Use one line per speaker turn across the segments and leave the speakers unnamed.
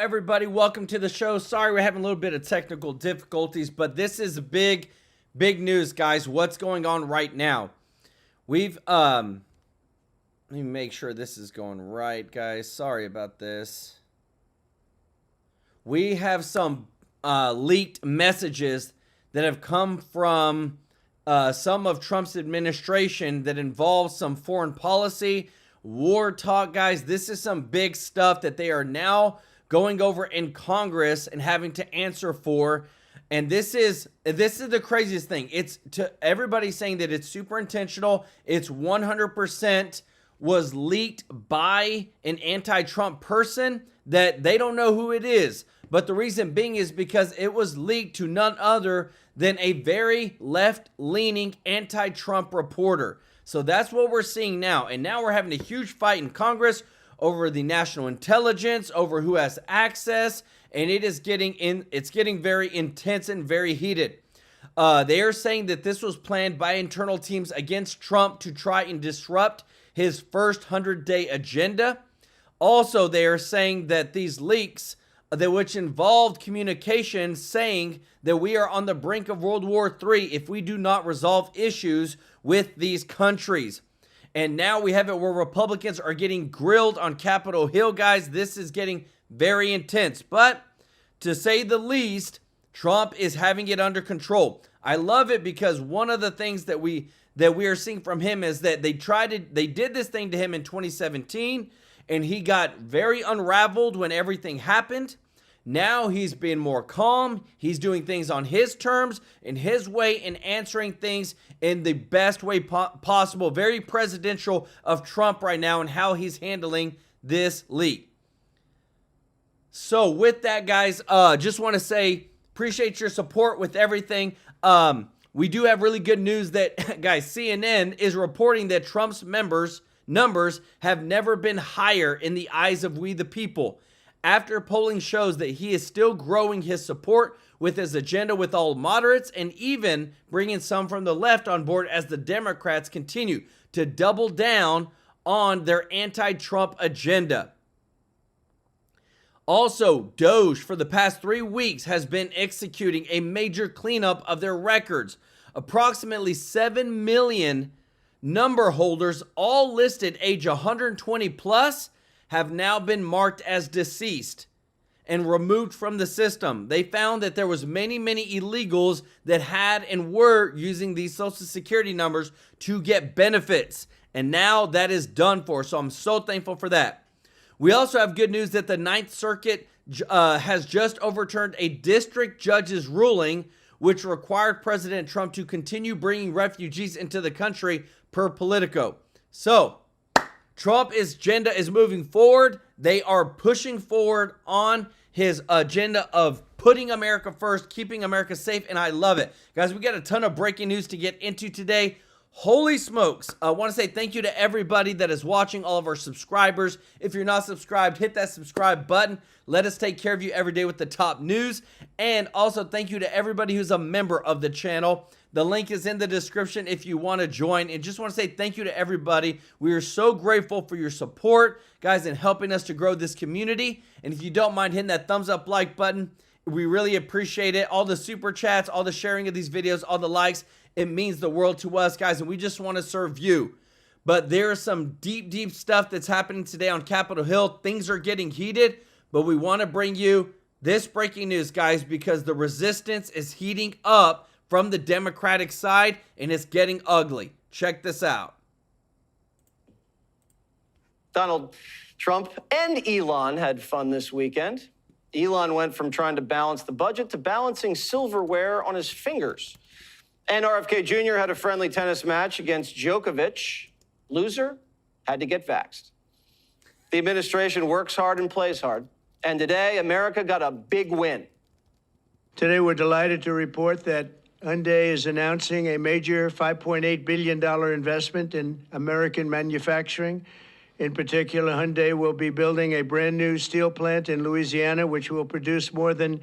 Everybody, welcome to the show. Sorry, we're having a little bit of technical difficulties, but this is big news, guys. What's going on right now? Let me make sure this is going right, guys. Sorry about this. We have some leaked messages that have come from some of Trump's administration that involves some foreign policy, war talk, guys. This is some big stuff that they are now going over in Congress and having to answer for. And this is the craziest thing. It's to everybody saying that it's super intentional. It's 100% was leaked by an anti-Trump person that they don't know who it is. But the reason being is because it was leaked to none other than a very left-leaning anti-Trump reporter. So that's what we're seeing now. And now we're having a huge fight in Congress over the national intelligence, over who has access, and it's getting very intense and very heated. They are saying that this was planned by internal teams against Trump to try and disrupt his first 100-day agenda. Also, they are saying that these leaks, which involved communication saying that we are on the brink of World War III if we do not resolve issues with these countries. And now we have it where Republicans are getting grilled on Capitol Hill, guys. This is getting very intense. But to say the least, Trump is having it under control. I love it because one of the things that we are seeing from him is that they did this thing to him in 2017, and he got very unraveled when everything happened. Now he's been more calm. He's doing things on his terms, in his way, and answering things in the best way possible. Very presidential of Trump right now and how he's handling this leak. So with that, guys, just want to say appreciate your support with everything. We do have really good news that, guys, CNN is reporting that Trump's numbers have never been higher in the eyes of we the people. After polling shows that he is still growing his support with his agenda with all moderates and even bringing some from the left on board as the Democrats continue to double down on their anti-Trump agenda. Also, DOGE for the past 3 weeks has been executing a major cleanup of their records. Approximately 7 million number holders, all listed age 120 plus, have now been marked as deceased and removed from the system. They found that there was many illegals that had and were using these Social Security numbers to get benefits. And now that is done for. So I'm so thankful for that. We also have good news that the Ninth Circuit has just overturned a district judge's ruling which required President Trump to continue bringing refugees into the country per Politico. So Trump's agenda is moving forward. They are pushing forward on his agenda of putting America first, keeping America safe, and I love it. Guys, we got a ton of breaking news to get into today. Holy smokes. I want to say thank you to everybody that is watching, all of our subscribers. If you're not subscribed, hit that subscribe button. Let us take care of you every day with the top news. And also thank you to everybody who's a member of the channel. The link is in the description if you want to join. And just want to say thank you to everybody. We are so grateful for your support, guys, in helping us to grow this community. And if you don't mind hitting that thumbs up like button, we really appreciate it. All the super chats, all the sharing of these videos, all the likes, it means the world to us, guys. And we just want to serve you. But there is some deep stuff that's happening today on Capitol Hill. Things are getting heated, but we want to bring you this breaking news, guys, because the resistance is heating up from the Democratic side, and it's getting ugly. Check this out.
Donald Trump and Elon had fun this weekend. Elon went from trying to balance the budget to balancing silverware on his fingers. And RFK Jr. had a friendly tennis match against Djokovic. Loser had to get vaxxed. The administration works hard and plays hard. And today, America got a big win.
Today, we're delighted to report that Hyundai is announcing a major $5.8 billion investment in American manufacturing. In particular, Hyundai will be building a brand new steel plant in Louisiana, which will produce more than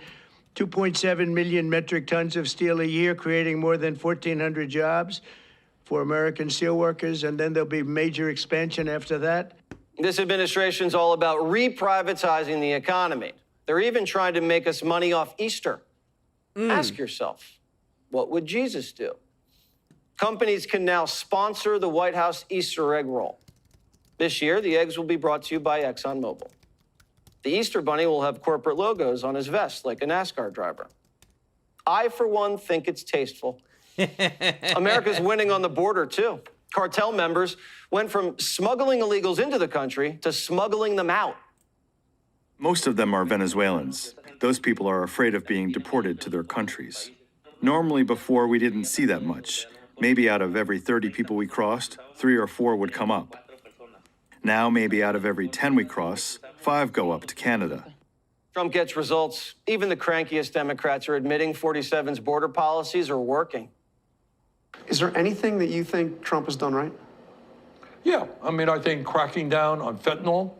2.7 million metric tons of steel a year, creating more than 1,400 jobs for American steelworkers. And then there'll be major expansion after that.
This administration's all about reprivatizing the economy. They're even trying to make us money off Easter. Ask yourself, what would Jesus do? Companies can now sponsor the White House Easter egg roll. This year, the eggs will be brought to you by ExxonMobil. The Easter Bunny will have corporate logos on his vest, like a NASCAR driver. I, for one, think it's tasteful. America's winning on the border, too. Cartel members went from smuggling illegals into the country to smuggling them out.
Most of them are Venezuelans. Those people are afraid of being deported to their countries. Normally before, we didn't see that much. Maybe out of every 30 people we crossed, 3 or 4 would come up. Now, maybe out of every 10 we cross, 5 go up to Canada.
Trump gets results. Even the crankiest Democrats are admitting 47's border policies are working.
Is there anything that you think Trump has done right?
Yeah, I mean, I think cracking down on fentanyl,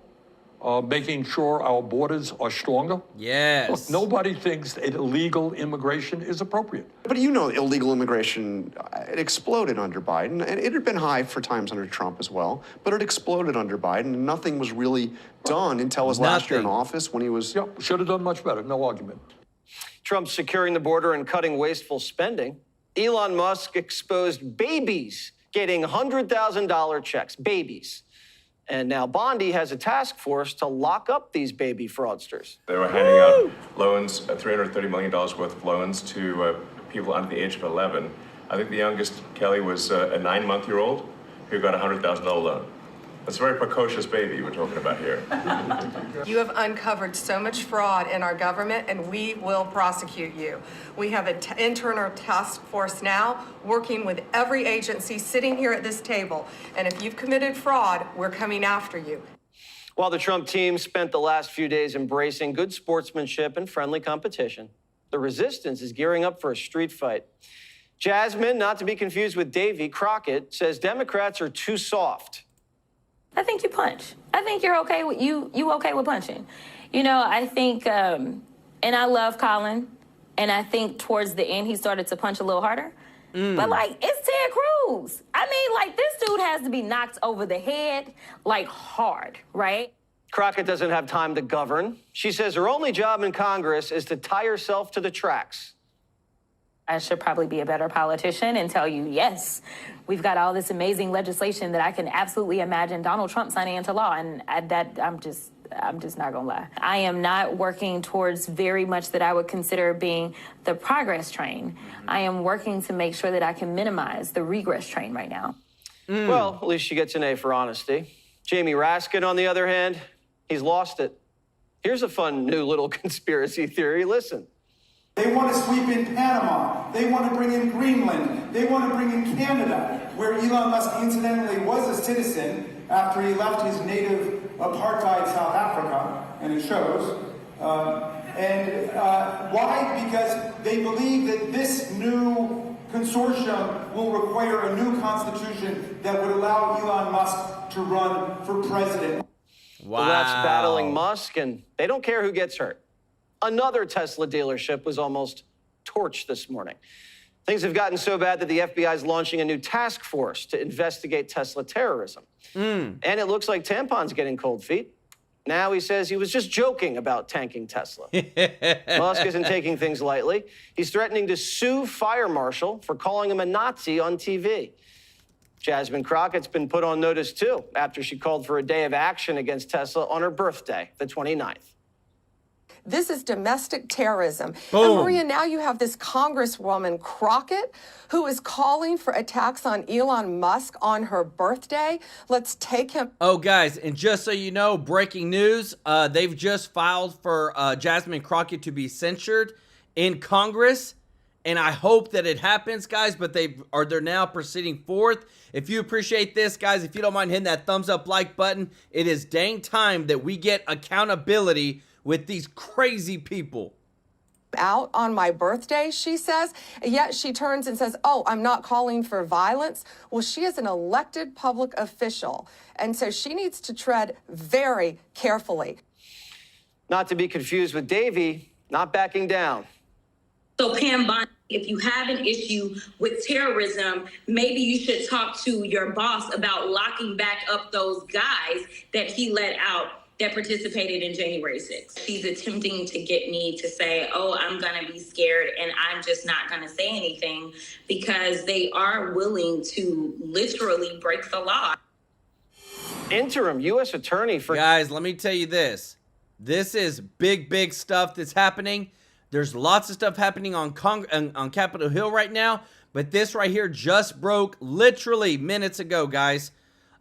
making sure our borders are stronger.
Yes.
Look, nobody thinks that illegal immigration is appropriate.
But you know, illegal immigration, it exploded under Biden, and it had been high for times under Trump as well, but it exploded under Biden, and nothing was really done until his last year in office when he was...
Yep, should have done much better, no argument.
Trump's securing the border and cutting wasteful spending. Elon Musk exposed babies getting $100,000 checks, babies. And now Bondi has a task force to lock up these baby fraudsters.
They were handing out loans, $330 million worth of loans to people under the age of 11. I think the youngest, Kelly, was a 9-month-old who got a $100,000 loan. That's a very precocious baby we're talking about here.
You have uncovered so much fraud in our government, and we will prosecute you. We have an internal task force now working with every agency sitting here at this table. And if you've committed fraud, we're coming after you.
While the Trump team spent the last few days embracing good sportsmanship and friendly competition, the resistance is gearing up for a street fight. Jasmine, not to be confused with Davy Crockett, says Democrats are too soft.
I think you punch. I think you're okay with you okay with punching. You know, I think, and I love Colin, and I think towards the end he started to punch a little harder. But like, it's Ted Cruz. I mean, like, this dude has to be knocked over the head, like, hard, right?
Crockett doesn't have time to govern. She says her only job in Congress is to tie herself to the tracks.
I should probably be a better politician and tell you, yes, we've got all this amazing legislation that I can absolutely imagine Donald Trump signing into law, and I'm just not gonna lie. I am not working towards very much that I would consider being the progress train. I am working to make sure that I can minimize the regress train right now.
Well, at least she gets an A for honesty. Jamie Raskin, on the other hand, he's lost it. Here's a fun new little conspiracy theory. Listen.
They want to sweep in Panama. They want to bring in Greenland. They want to bring in Canada, where Elon Musk incidentally was a citizen after he left his native apartheid South Africa, and it shows. Why? Because they believe that this new consortium will require a new constitution that would allow Elon Musk to run for president.
Wow. Well, that's battling Musk, and they don't care who gets hurt. Another Tesla dealership was almost torched this morning. Things have gotten so bad that the FBI is launching a new task force to investigate Tesla terrorism. And it looks like Tampon's getting cold feet. Now he says he was just joking about tanking Tesla. Musk isn't taking things lightly. He's threatening to sue Fire Marshal for calling him a Nazi on TV. Jasmine Crockett's been put on notice, too, after she called for a day of action against Tesla on her birthday, the 29th.
This is domestic terrorism.
Boom.
And Maria, now you have this Congresswoman Crockett who is calling for attacks on Elon Musk on her birthday. Let's take him.
Oh, guys, and just so you know, breaking news, they've just filed for Jasmine Crockett to be censured in Congress. And I hope that it happens, guys, but they're now proceeding forth. If you appreciate this, guys, if you don't mind hitting that thumbs up like button, it is dang time that we get accountability with these crazy people.
Out on my birthday, she says, yet she turns and says, oh, I'm not calling for violence. Well, she is an elected public official, and so she needs to tread very carefully.
Not to be confused with Davy, not backing down.
So Pam Bondi, if you have an issue with terrorism, maybe you should talk to your boss about locking back up those guys that he let out that participated in January 6th. She's attempting to get me to say, oh, I'm gonna be scared and I'm just not gonna say anything, because they are willing to literally break the law.
Interim U.S. attorney for...
Guys, let me tell you this. This is big stuff that's happening. There's lots of stuff happening on Capitol Hill right now, but this right here just broke literally minutes ago, guys.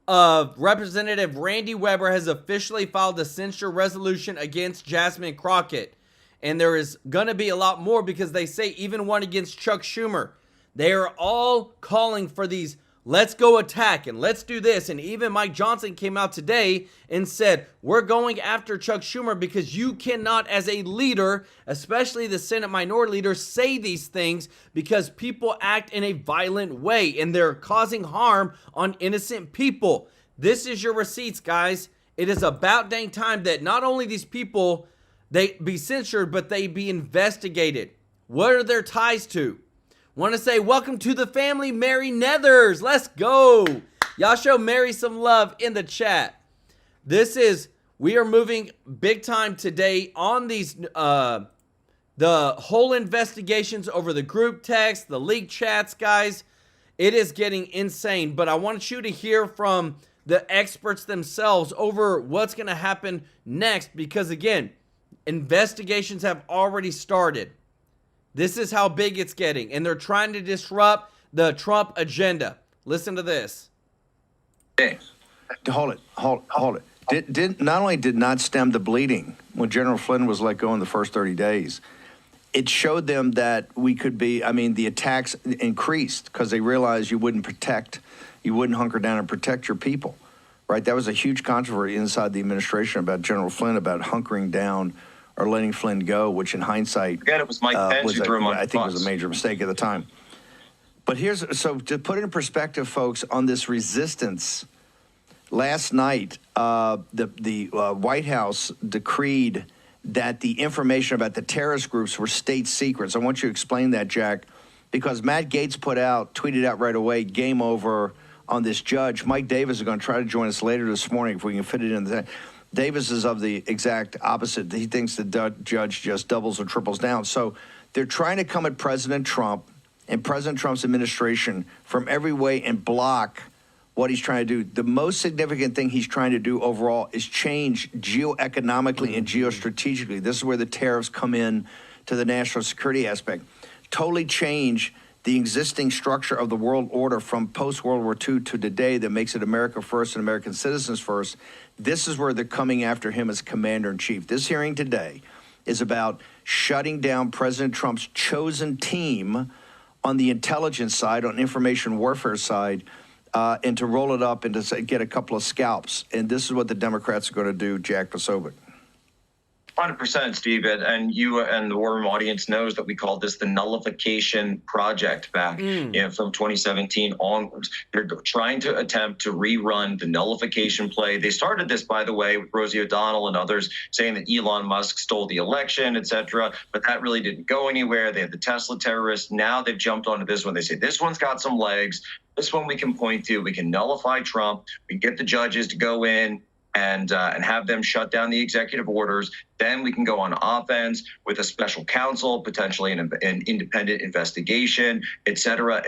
Representative Randy Weber has officially filed a censure resolution against Jasmine Crockett. And there is going to be a lot more, because they say even one against Chuck Schumer. They are all calling for these, let's go attack and let's do this. And even Mike Johnson came out today and said, we're going after Chuck Schumer because you cannot, as a leader, especially the Senate minority leader, say these things because people act in a violent way and they're causing harm on innocent people. This is your receipts, guys. It is about dang time that not only these people, they be censured, but they be investigated. What are their ties to? Want to say welcome to the family, Mary Nethers. Let's go. Y'all show Mary some love in the chat. We are moving big time today on these, the whole investigations over the group text, the leaked chats, guys. It is getting insane, but I want you to hear from the experts themselves over what's going to happen next, because again, investigations have already started. This is how big it's getting, and they're trying to disrupt the Trump agenda. Listen to this.
Hold it. Not only did not stem the bleeding when General Flynn was let go in the first 30 days, it showed them that we could be, the attacks increased because they realized you wouldn't hunker down and protect your people, right? That was a huge controversy inside the administration about General Flynn, about hunkering down or letting Flynn go, which in hindsight,
it was Mike Pence who threw him on
I think it was a major mistake at the time. But so to put it in perspective, folks, on this resistance, last night, the White House decreed that the information about the terrorist groups were state secrets. I want you to explain that, Jack, because Matt Gaetz tweeted out right away, game over on this judge. Mike Davis is going to try to join us later this morning if we can fit it in. Davis is of the exact opposite. He thinks the judge just doubles or triples down. So they're trying to come at President Trump and President Trump's administration from every way and block what he's trying to do. The most significant thing he's trying to do overall is change geoeconomically and geostrategically. This is where the tariffs come in to the national security aspect. Totally change the existing structure of the world order from post-World War II to today that makes it America first and American citizens first. This is where they're coming after him as commander-in-chief. This hearing today is about shutting down President Trump's chosen team on the intelligence side, on information warfare side, and to roll it up and to get a couple of scalps. And this is what the Democrats are going to do, Jack Posobiec.
100%, Steve, and you and the War Room audience knows that we called this the nullification project back from 2017 onwards. They're trying to attempt to rerun the nullification play. They started this, by the way, with Rosie O'Donnell and others saying that Elon Musk stole the election, etc., but that really didn't go anywhere. They had the Tesla terrorists. Now they've jumped onto this one. They say this one's got some legs. This one we can point to. We can nullify Trump. We can get the judges to go in and have them shut down the executive orders. Then we can go on offense with a special counsel, potentially an independent investigation, et cetera,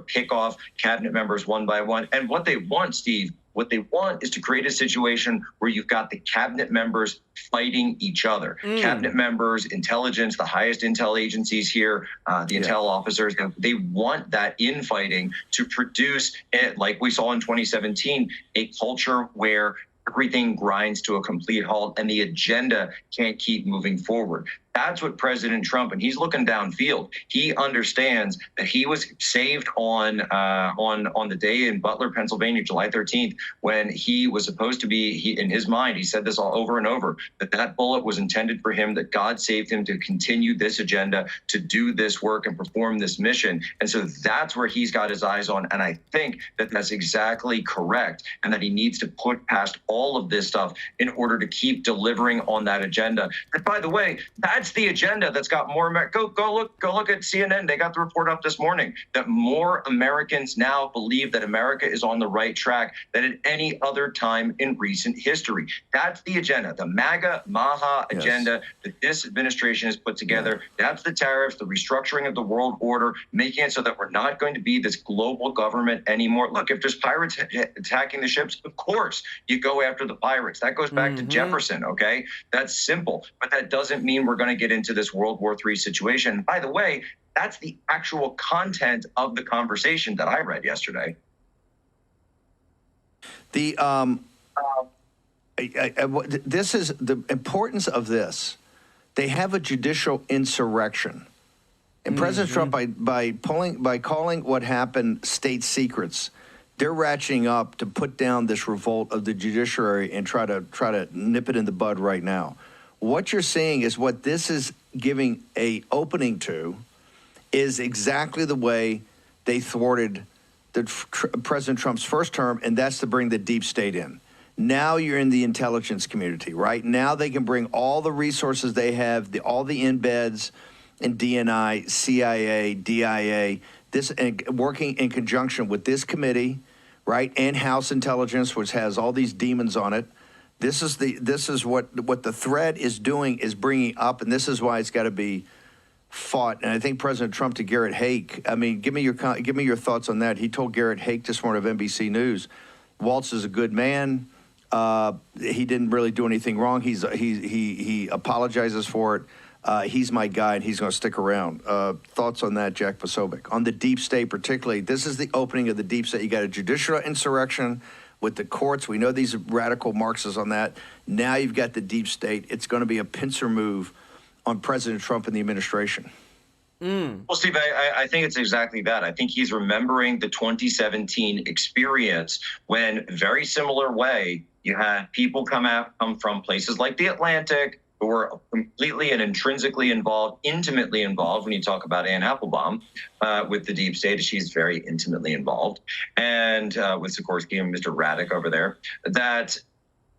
pick off cabinet members one by one. And what they want, Steve, is to create a situation where you've got the cabinet members fighting each other. Cabinet members, intelligence, the highest intel agencies here, the intel officers, they want that infighting to produce, like we saw in 2017, a culture where everything grinds to a complete halt and the agenda can't keep moving forward. That's what President Trump, and he's looking downfield. He understands that he was saved on the day in Butler, Pennsylvania, July 13th, when he was supposed to be, in his mind, he said this all over and over, that bullet was intended for him, that God saved him to continue this agenda, to do this work and perform this mission. And so that's where he's got his eyes on. And I think that that's exactly correct, and that he needs to put past all of this stuff in order to keep delivering on that agenda. And by the way, that That's the agenda that's got more America. Go look at CNN. They got the report up this morning that more Americans now believe that America is on the right track than at any other time in recent history. That's the agenda, the MAGA Maha agenda that this administration has put together. That's the tariffs, the restructuring of the world order, making it so that we're not going to be this global government anymore. Look, if there's pirates attacking the ships, of course you go after the pirates. That goes back to Jefferson, okay? That's simple, but that doesn't mean we're going to get into this World War III situation. By the way, that's the actual content of the conversation that I read yesterday.
The this is the importance of this. They have a judicial insurrection, and President Trump, by calling what happened state secrets, they're ratcheting up to put down this revolt of the judiciary and try to nip it in the bud right now. What you're seeing is what this is giving a opening to is exactly the way they thwarted President Trump's first term, and that's to bring the deep state in. Now you're in the intelligence community, right? Now they can bring all the resources they have, all the embeds in DNI, CIA, DIA, this, and working in conjunction with this committee, right, and House Intelligence, which has all these demons on it. This is what the threat is doing, is bringing up, and this is why it's got to be fought. And I think President Trump to Garrett Haake, I mean, give me your thoughts on that. He told Garrett Haake this morning of NBC News, Waltz is a good man. He didn't really do anything wrong. He apologizes for it. He's my guy, and he's going to stick around. Thoughts on that, Jack Posobiec? On the deep state particularly, this is the opening of the deep state. You got a judicial insurrection with the courts. We know these radical Marxists on that. Now you've got the deep state. It's going to be a pincer move on President Trump and the administration.
Well, Steve, I think it's exactly that. I think he's remembering the 2017 experience when, very similar way, you had people come from places like the Atlantic who were completely and intrinsically involved, intimately involved, when you talk about Anne Applebaum with the deep state. She's very intimately involved. And with Sikorsky and Mr. Radek over there, that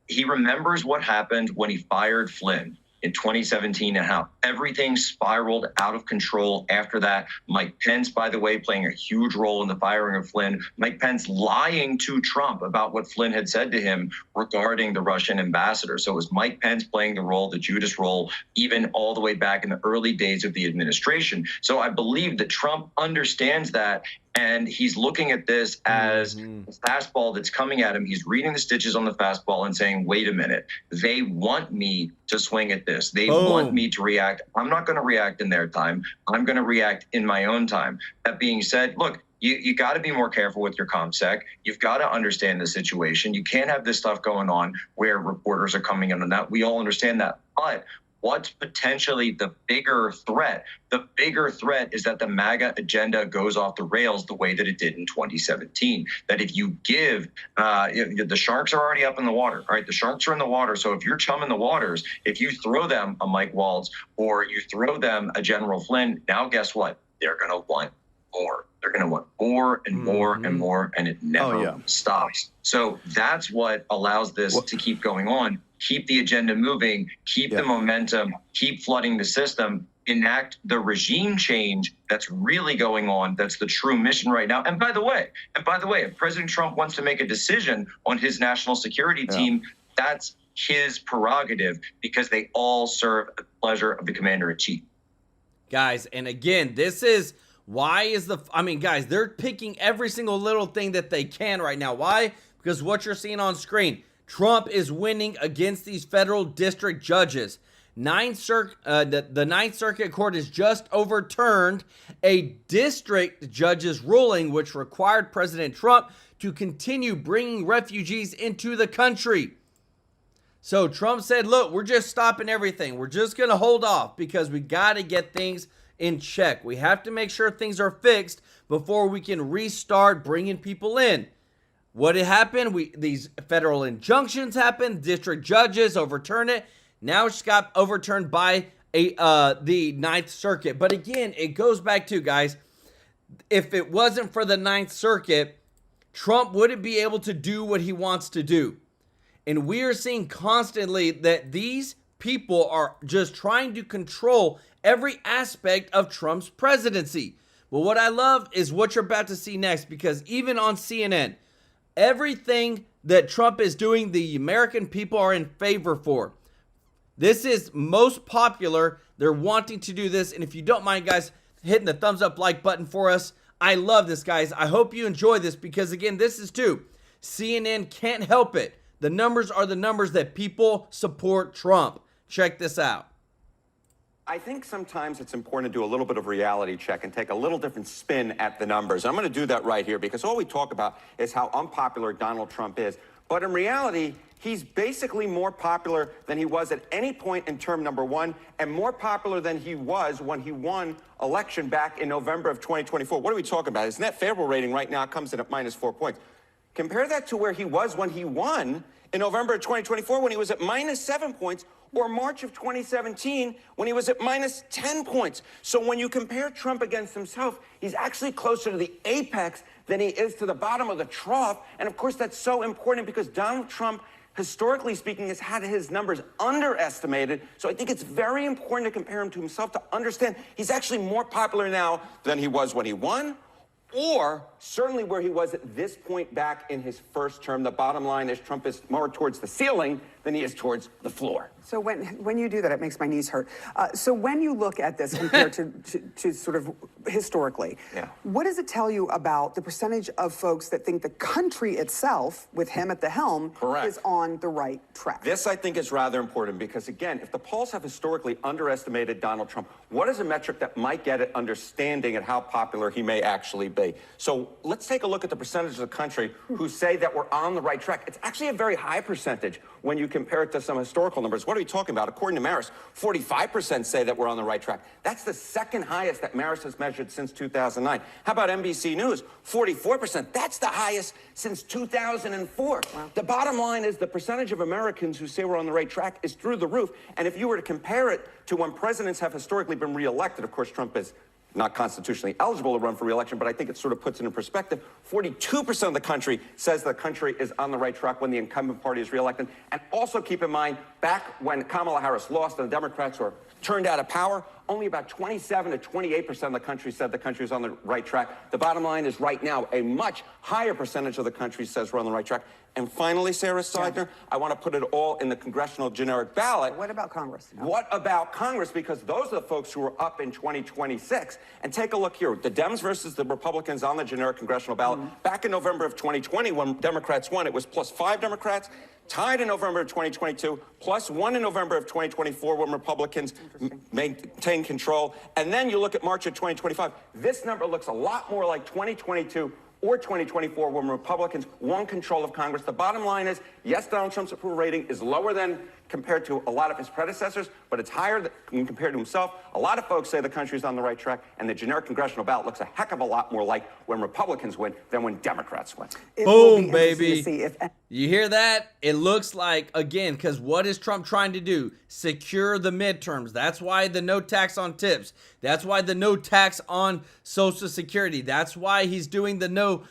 he remembers what happened when he fired Flynn in 2017 and how everything spiraled out of control after that. Mike Pence, by the way, playing a huge role in the firing of Flynn. Mike Pence lying to Trump about what Flynn had said to him regarding the Russian ambassador. So it was Mike Pence playing the role, the Judas role, even all the way back in the early days of the administration. So I believe that Trump understands that, and he's looking at this as a fastball that's coming at him. He's reading the stitches on the fastball and saying, wait a minute, they want me to swing at this. They want me to react. I'm not going to react in their time. I'm going to react in my own time. That being said, look, you got to be more careful with your ComSec. You've got to understand the situation. You can't have this stuff going on where reporters are coming in on that. We all understand that. But what's potentially the bigger threat? The bigger threat is that the MAGA agenda goes off the rails the way that it did in 2017. That if you give, the sharks are already up in the water, right? The sharks are in the water. So if you're chumming the waters, if you throw them a Mike Waltz or you throw them a General Flynn, now guess what? They're going to want more. They're going to want more and more and more, and it never stops. So that's what allows this to keep going on. Keep the agenda moving, keep the momentum, keep flooding the system, enact the regime change that's really going on. That's the true mission right now. And by the way, if President Trump wants to make a decision on his national security team, that's his prerogative, because they all serve at the pleasure of the commander-in-chief.
Guys, and again, this is why guys, they're picking every single little thing that they can right now. Why? Because what you're seeing on screen, Trump is winning against these federal district judges. The Ninth Circuit Court has just overturned a district judge's ruling which required President Trump to continue bringing refugees into the country. So Trump said, look, we're just stopping everything. We're just going to hold off because we got to get things in check. We have to make sure things are fixed before we can restart bringing people in. What had happened, these federal injunctions happened, district judges overturn it. Now it's got overturned by the Ninth Circuit. But again, it goes back to, guys, if it wasn't for the Ninth Circuit, Trump wouldn't be able to do what he wants to do. And we are seeing constantly that these people are just trying to control every aspect of Trump's presidency. Well, what I love is what you're about to see next, because even on CNN, everything that Trump is doing, the American people are in favor for. This is most popular. They're wanting to do this. And if you don't mind, guys, hitting the thumbs up like button for us. I love this, guys. I hope you enjoy this because, again, this is too. CNN can't help it. The numbers are the numbers that people support Trump. Check this out.
I think sometimes it's important to do a little bit of reality check and take a little different spin at the numbers. I'm going to do that right here because all we talk about is how unpopular Donald Trump is. But in reality, he's basically more popular than he was at any point in term number one, and more popular than he was when he won election back in November of 2024. What are we talking about? His net favorable rating right now comes in at -4 points. Compare that to where he was when he won in November of 2024 when he was at -7 points, or March of 2017 when he was at -10 points. So when you compare Trump against himself, he's actually closer to the apex than he is to the bottom of the trough. And of course, that's so important because Donald Trump, historically speaking, has had his numbers underestimated. So I think it's very important to compare him to himself to understand he's actually more popular now than he was when he won, or certainly where he was at this point back in his first term. The bottom line is Trump is more towards the ceiling than he is towards the floor.
So when you do that, it makes my knees hurt. So when you look at this compared to sort of historically, what does it tell you about the percentage of folks that think the country itself, with him at the helm, is on the right track?
This, I think, is rather important because, again, if the polls have historically underestimated Donald Trump, what is a metric that might get at understanding at how popular he may actually be? So let's take a look at the percentage of the country who say that we're on the right track. It's actually a very high percentage when you compare it to some historical numbers. What are we talking about? According to Maris, 45% say that we're on the right track. That's the second highest that Maris has measured since 2009. How about NBC News? 44%. That's the highest since 2004. Wow. The bottom line is the percentage of Americans who say we're on the right track is through the roof. And if you were to compare it to when presidents have historically been reelected, of course, Trump is not constitutionally eligible to run for re-election, but I think it sort of puts it in perspective. 42% of the country says the country is on the right track when the incumbent party is re-elected. And also keep in mind, back when Kamala Harris lost and the Democrats were turned out of power, only about 27 to 28% of the country said the country is on the right track. The bottom line is right now, a much higher percentage of the country says we're on the right track. And finally, Sarah Seidner, I want to put it all in the congressional generic ballot.
What about Congress?
What about Congress? Because those are the folks who are up in 2026. And take a look here. The Dems versus the Republicans on the generic congressional ballot. Back in November of 2020, when Democrats won, it was +5 Democrats. Tied in November of 2022, +1 in November of 2024 when Republicans maintained control. And then you look at March of 2025. This number looks a lot more like 2022 or 2024 when Republicans won control of Congress. The bottom line is, yes, Donald Trump's approval rating is lower than compared to a lot of his predecessors, but it's higher when compared to himself. A lot of folks say the country's on the right track, and the generic congressional ballot looks a heck of a lot more like when Republicans win than when Democrats win.
Boom, baby. You hear that? It looks like, again, because what is Trump trying to do? Secure the midterms. That's why the no tax on tips. That's why the no tax on Social Security. That's why he's doing the no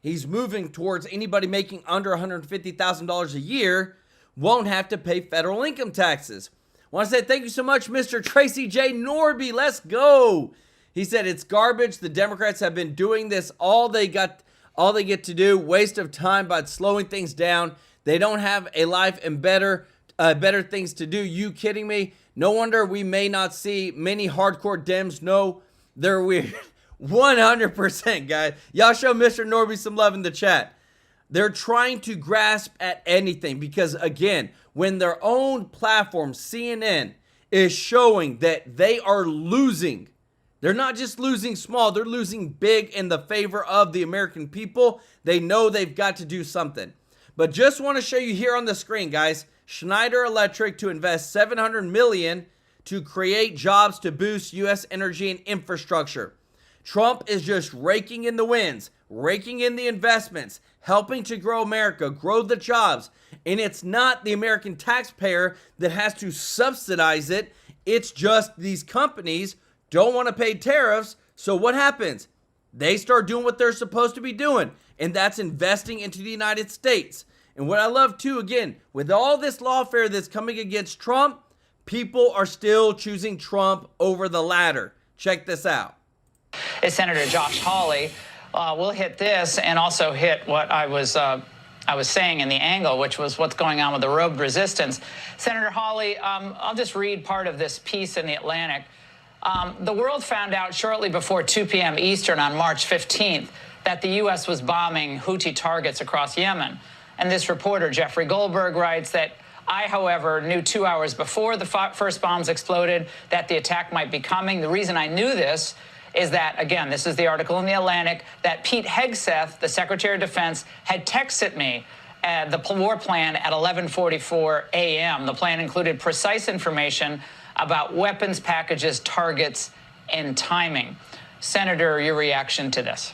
he's moving towards anybody making under $150,000 a year won't have to pay federal income taxes. I want to say thank you so much, Mr. Tracy J. Norby. Let's go. He said it's garbage. The Democrats have been doing this all they get to do. Waste of time by slowing things down. They don't have a life and better things to do. You kidding me? No wonder we may not see many hardcore Dems. No, they're weird. 100%, guys. Y'all show Mr. Norby some love in the chat. They're trying to grasp at anything because, again, when their own platform, CNN, is showing that they are losing, they're not just losing small, they're losing big in the favor of the American people. They know they've got to do something. But just want to show you here on the screen, guys, Schneider Electric to invest $700 million to create jobs to boost U.S. energy and infrastructure. Trump is just raking in the wins, raking in the investments, helping to grow America, grow the jobs. And it's not the American taxpayer that has to subsidize it. It's just these companies don't want to pay tariffs. So what happens? They start doing what they're supposed to be doing, and that's investing into the United States. And what I love too, again, with all this lawfare that's coming against Trump, people are still choosing Trump over the latter. Check this out.
Is Senator Josh Hawley. We'll hit this and also hit what I was saying in the angle, which was what's going on with the robed resistance. Senator Hawley, I'll just read part of this piece in the Atlantic. The world found out shortly before 2 p.m. Eastern on March 15th that the U.S. was bombing Houthi targets across Yemen. And this reporter, Jeffrey Goldberg, writes that I, however, knew 2 hours before the first bombs exploded that the attack might be coming. The reason I knew this is that, again, this is the article in the Atlantic, that Pete Hegseth, the Secretary of Defense, had texted me the war plan at 11:44 a.m. The plan included precise information about weapons packages, targets, and timing. Senator, your reaction to this?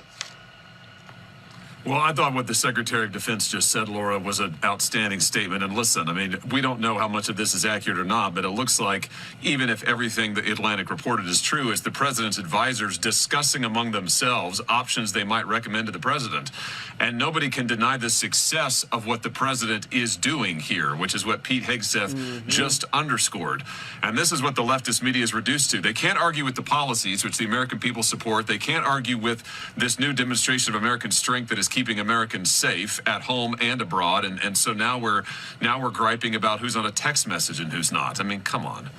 Well, I thought what the Secretary of Defense just said, Laura, was an outstanding statement. And listen, I mean, we don't know how much of this is accurate or not, but it looks like even if everything the Atlantic reported is true, it's the president's advisors discussing among themselves options they might recommend to the president. And nobody can deny the success of what the president is doing here, which is what Pete Hegseth just underscored. And this is what the leftist media is reduced to. They can't argue with the policies which the American people support. They can't argue with this new demonstration of American strength that is keeping Americans safe at home and abroad, and so now we're griping about who's on a text message and who's not. I mean, come on.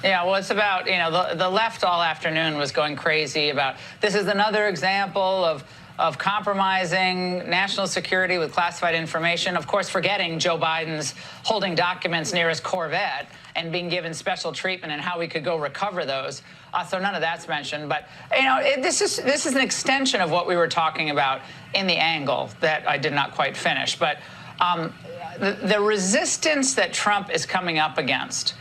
Yeah, well, it's about, you know, the left all afternoon was going crazy about this is another example of compromising national security with classified information, of course, forgetting Joe Biden's holding documents near his Corvette and being given special treatment and how we could go recover those. So none of that's mentioned. But, you know, this is an extension of what we were talking about in the angle that I did not quite finish. But the resistance that Trump is coming up against,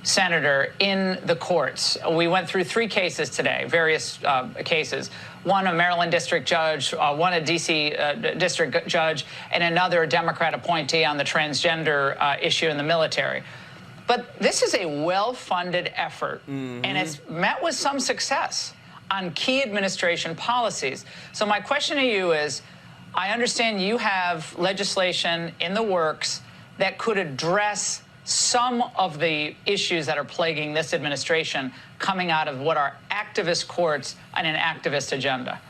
Senator, in the courts. We went through 3 cases today, various cases. One a Maryland district judge, one a D.C. district judge, and another Democrat appointee on the transgender issue in the military. But this is a well-funded effort, and it's met with some success on key administration policies. So my question to you is, I understand you have legislation in the works that could address some of the issues that are plaguing this administration coming out of what are activist courts and an activist agenda.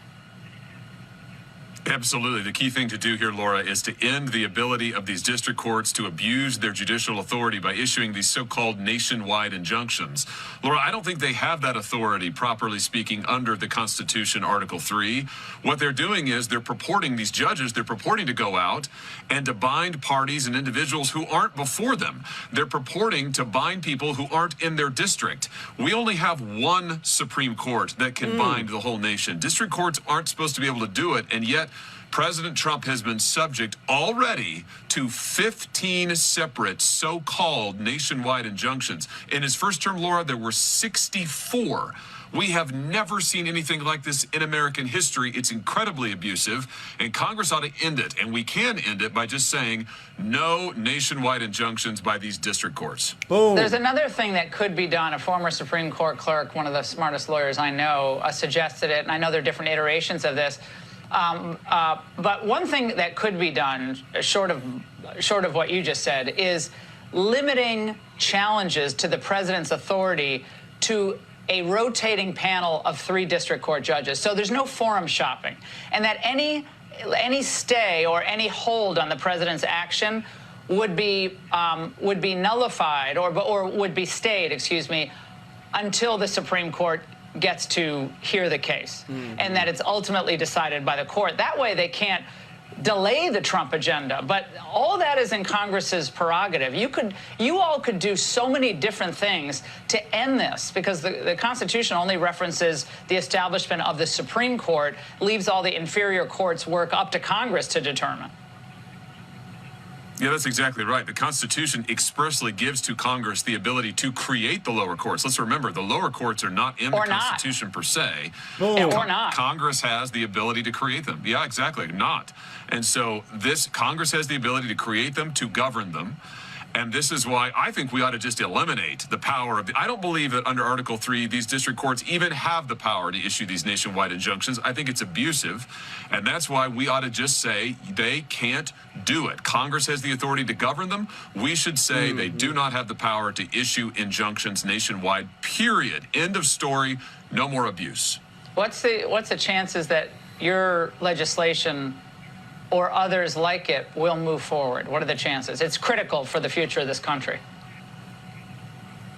Absolutely. The key thing to do here, Laura, is to end the ability of these district courts to abuse their judicial authority by issuing these so-called nationwide injunctions. Laura, I don't think they have that authority, properly speaking, under the Constitution, Article 3. What they're doing is they're purporting, these judges, they're purporting to go out and to bind parties and individuals who aren't before them. They're purporting to bind people who aren't in their district. We only have one Supreme Court that can bind the whole nation. District courts aren't supposed to be able to do it, and yet President Trump has been subject already to 15 separate so-called nationwide injunctions. In his first term, Laura, there were 64. We have never seen anything like this in American history. It's incredibly abusive, and Congress ought to end it. And we can end it by just saying no nationwide injunctions by these district courts.
Boom.
There's another thing that could be done. A former Supreme Court clerk, one of the smartest lawyers I know, suggested it, and I know there are different iterations of this. But one thing that could be done, short of what you just said, is limiting challenges to the president's authority to a rotating panel of 3 district court judges. So there's no forum shopping, and that any stay or any hold on the president's action would be nullified or would be stayed, excuse me, until the Supreme Court gets to hear the case, and that it's ultimately decided by the court. That way they can't delay the Trump agenda, but all that is in Congress's prerogative. You all could do so many different things to end this, because the Constitution only references the establishment of the Supreme Court, leaves all the inferior courts' work up to Congress to determine.
Yeah, that's exactly right. The Constitution expressly gives to Congress the ability to create the lower courts. Let's remember, the lower courts are not in the Constitution per se.
Or not.
Congress has the ability to create them. Yeah, exactly, not. And so Congress has the ability to create them, to govern them. And this is why I think we ought to just eliminate the power of I don't believe that under Article 3, these district courts even have the power to issue these nationwide injunctions. I think it's abusive. And that's why we ought to just say they can't do it. Congress has the authority to govern them. We should say they do not have the power to issue injunctions nationwide, period. End of story. No more abuse.
What's the chances that your legislation or others like it will move forward? What are the chances? It's critical for the future of this country.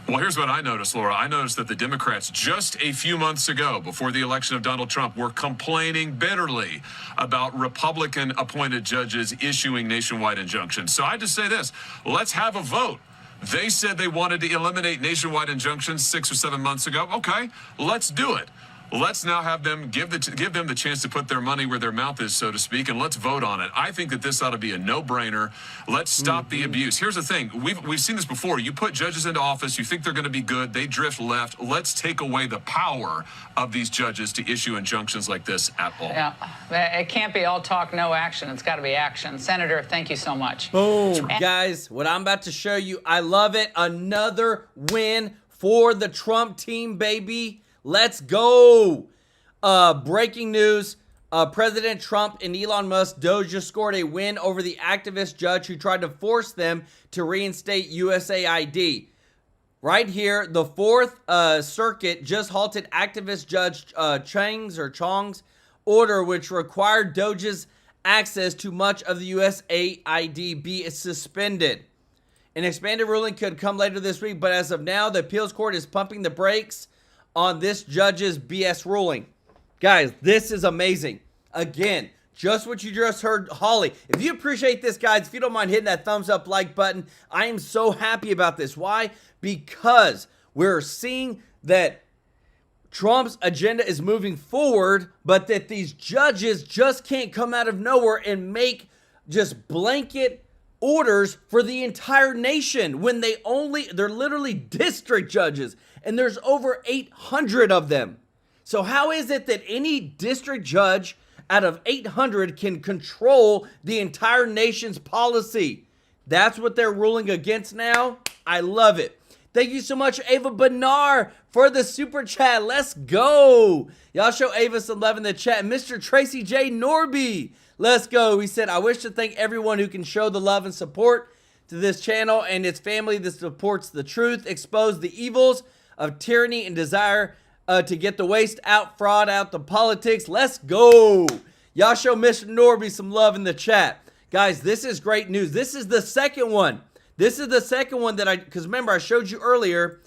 Well, here's what I noticed, Laura. I noticed that the Democrats just a few months ago, before the election of Donald Trump, were complaining bitterly about Republican-appointed judges issuing nationwide injunctions. So I just say this, let's have a vote. They said they wanted to eliminate nationwide injunctions 6 or 7 months ago. Okay, let's do it. Let's now have them give them the chance to put their money where their mouth is, so to speak, and let's vote on it. I think that this ought to be a no-brainer. Let's stop the abuse. Here's the thing. We've seen this before. You put judges into office. You think they're going to be good. They drift left. Let's take away the power of these judges to issue injunctions like this at all.
Yeah, it can't be all talk, no action. It's got to be action. Senator, thank you so much.
Boom. Guys, what I'm about to show you, I love it. Another win for the Trump team, baby. Let's go. Breaking news. President Trump and Elon Musk, DOGE just scored a win over the activist judge who tried to force them to reinstate USAID. Right here, the Fourth Circuit just halted activist Judge Chong's order, which required DOGE's access to much of the USAID be suspended. An expanded ruling could come later this week, but as of now, the appeals court is pumping the brakes on this judge's BS ruling. Guys, this is amazing. Again, just what you just heard, Holly. If you appreciate this, guys, if you don't mind hitting that thumbs up like button, I am so happy about this. Why? Because we're seeing that Trump's agenda is moving forward, but that these judges just can't come out of nowhere and make just blanket orders for the entire nation when they're literally district judges, and there's over 800 of them. So how is it that any district judge out of 800 can control the entire nation's policy? That's what they're ruling against now. I love it. Thank you so much, Ava Benar, for the super chat. Let's go. Y'all show Ava some love in the chat. Mr. Tracy J. Norby, let's go. He said, I wish to thank everyone who can show the love and support to this channel and its family that supports the truth, expose the evils of tyranny and desire to get the waste out, fraud out, the politics. Let's go. Y'all show Mr. Norby some love in the chat. Guys, this is great news. This is the second one. This is the second one that because remember, I showed you earlier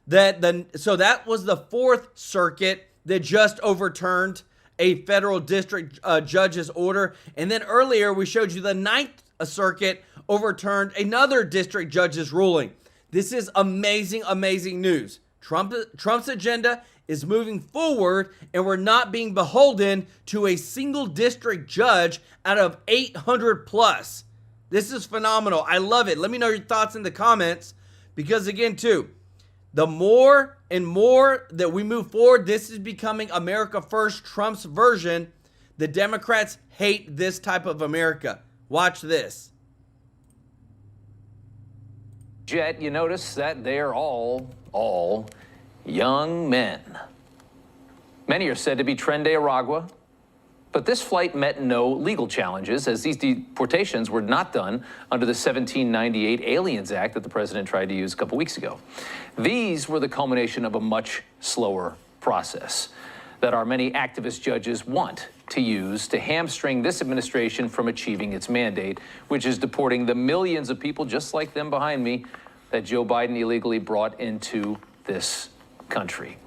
that so that was the Fourth Circuit that just overturned a federal district judge's order. And then earlier, we showed you the Ninth Circuit overturned another district judge's ruling. This is amazing, amazing news. Trump's agenda is moving forward, and we're not being beholden to a single district judge out of 800 plus. This is phenomenal. I love it. Let me know your thoughts in the comments, because again, too, the more and more that we move forward, this is becoming America First, Trump's version. The Democrats hate this type of America. Watch this.
Jet, you notice that they're all young men. Many are said to be Tren de Aragua, but this flight met no legal challenges, as these deportations were not done under the 1798 Aliens Act that the president tried to use a couple weeks ago. These were the culmination of a much slower process that our many activist judges want to use to hamstring this administration from achieving its mandate, which is deporting the millions of people just like them behind me that Joe Biden illegally brought into this country.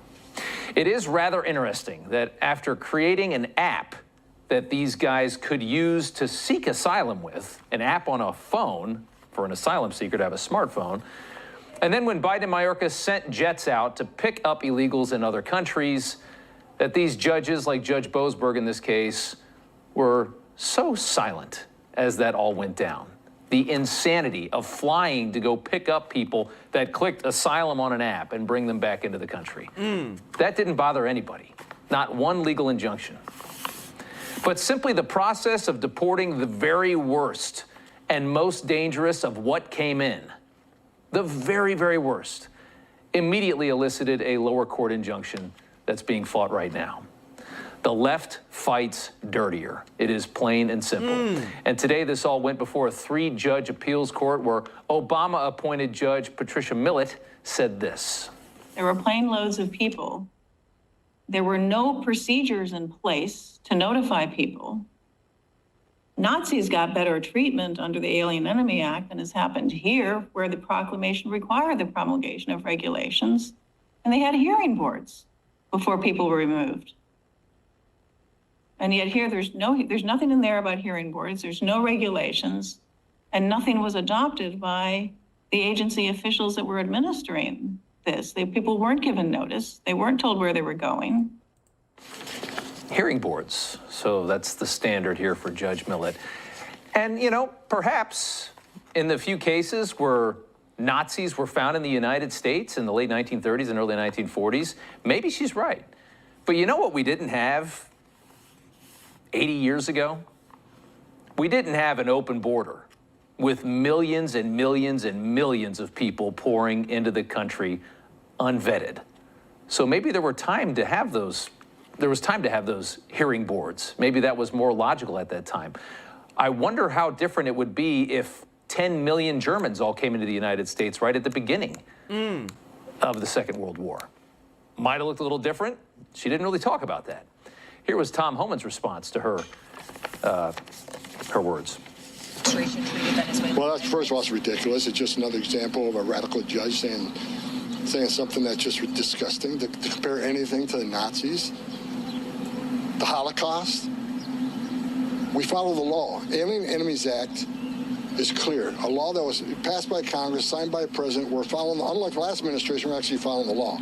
It is rather interesting that after creating an app that these guys could use to seek asylum with, an app on a phone for an asylum seeker to have a smartphone, and then when Biden and Mayorkas sent jets out to pick up illegals in other countries, that these judges, like Judge Boasberg in this case, were so silent as that all went down. The insanity of flying to go pick up people that clicked asylum on an app and bring them back into the country. That didn't bother anybody, not one legal injunction. But simply the process of deporting the very worst and most dangerous of what came in, the very, very worst, immediately elicited a lower court injunction that's being fought right now. The left fights dirtier. It is plain and simple. And today this all went before a 3-judge appeals court where Obama-appointed Judge Patricia Millett said this.
There were plane loads of people. There were no procedures in place to notify people. Nazis got better treatment under the Alien Enemy Act than has happened here, where the proclamation required the promulgation of regulations, and they had hearing boards before people were removed. And yet here there's nothing in there about hearing boards, there's no regulations, and nothing was adopted by the agency officials that were administering this. People weren't given notice, they weren't told where they were going.
Hearing boards. So that's the standard here for Judge Millett. And, you know, perhaps in the few cases where Nazis were found in the United States in the late 1930s and early 1940s, maybe she's right. But you know what we didn't have 80 years ago? We didn't have an open border with millions and millions and millions of people pouring into the country unvetted. So maybe there was time to have those hearing boards. Maybe that was more logical at that time. I wonder how different it would be if 10 million Germans all came into the United States right at the beginning of the Second World War. Might have looked a little different. She didn't really talk about that. Here was Tom Homan's response to her words.
Well, that's, first of all, it's ridiculous. It's just another example of a radical judge saying something that's just disgusting, to compare anything to the Nazis. The Holocaust. We follow the law. Alien Enemies Act is clear. A law that was passed by Congress, signed by the president. We're following, unlike the last administration, we're actually following the law.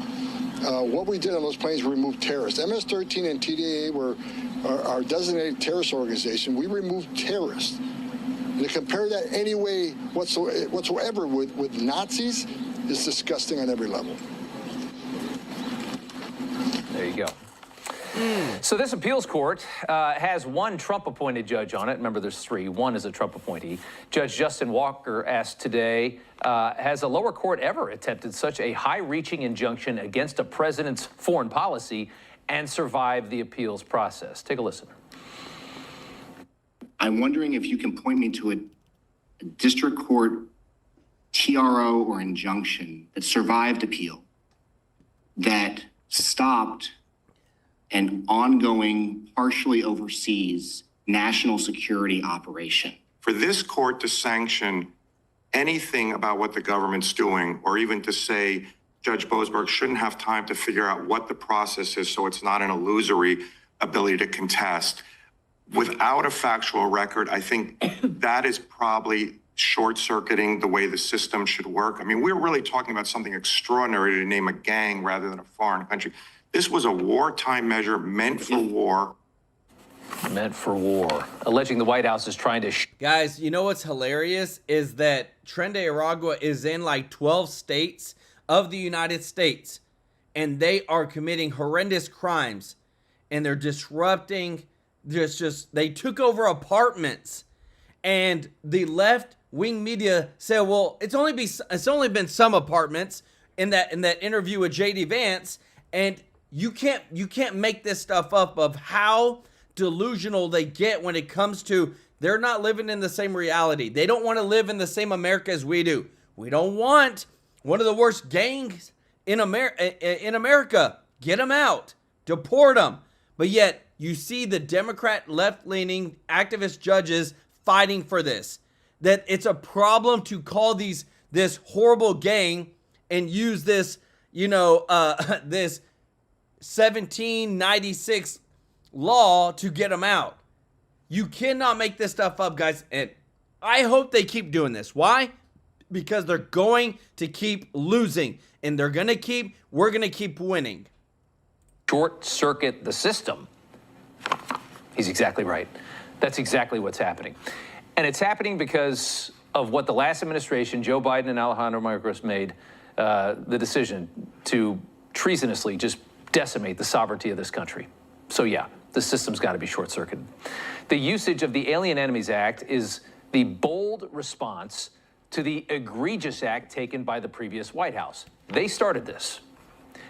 What we did on those planes, we removed terrorists. MS-13 and TDAA were our designated terrorist organization. We removed terrorists. And to compare that any way whatsoever with Nazis is disgusting on every level.
There you go. So this appeals court has one Trump-appointed judge on it. Remember, there's 3. One is a Trump appointee. Judge Justin Walker asked today, has a lower court ever attempted such a high-reaching injunction against a president's foreign policy and survived the appeals process? Take a listen.
I'm wondering if you can point me to a district court TRO or injunction that survived appeal, that stopped an ongoing, partially overseas national security operation.
For this court to sanction anything about what the government's doing, or even to say Judge Boasberg shouldn't have time to figure out what the process is so it's not an illusory ability to contest, without a factual record, I think that is probably short-circuiting the way the system should work. I mean, we're really talking about something extraordinary to name a gang rather than a foreign country. This was a wartime measure meant for war.
Meant for war. Alleging the White House is trying to...
Guys, you know what's hilarious is that Tren Aragua is in like 12 states of the United States, and they are committing horrendous crimes, and they're disrupting... they took over apartments, and the left-wing media said, well, it's only been some apartments in that interview with J.D. Vance, and you can't make this stuff up of how delusional they get when it comes to they're not living in the same reality. They don't want to live in the same America as we do. We don't want one of the worst gangs in America. Get them out. Deport them. But yet, you see the Democrat left-leaning activist judges fighting for this. That it's a problem to call this horrible gang and use this, this 1796 law to get them out. You cannot make this stuff up, guys. And I hope they keep doing this. Why? Because they're going to keep losing. And we're going to keep winning.
Short-circuit the system. He's exactly right. That's exactly what's happening. And it's happening because of what the last administration, Joe Biden and Alejandro Mayorkas, made the decision to treasonously just decimate the sovereignty of this country. So yeah, the system's got to be short-circuited. The usage of the Alien Enemies Act is the bold response to the egregious act taken by the previous White House. They started this.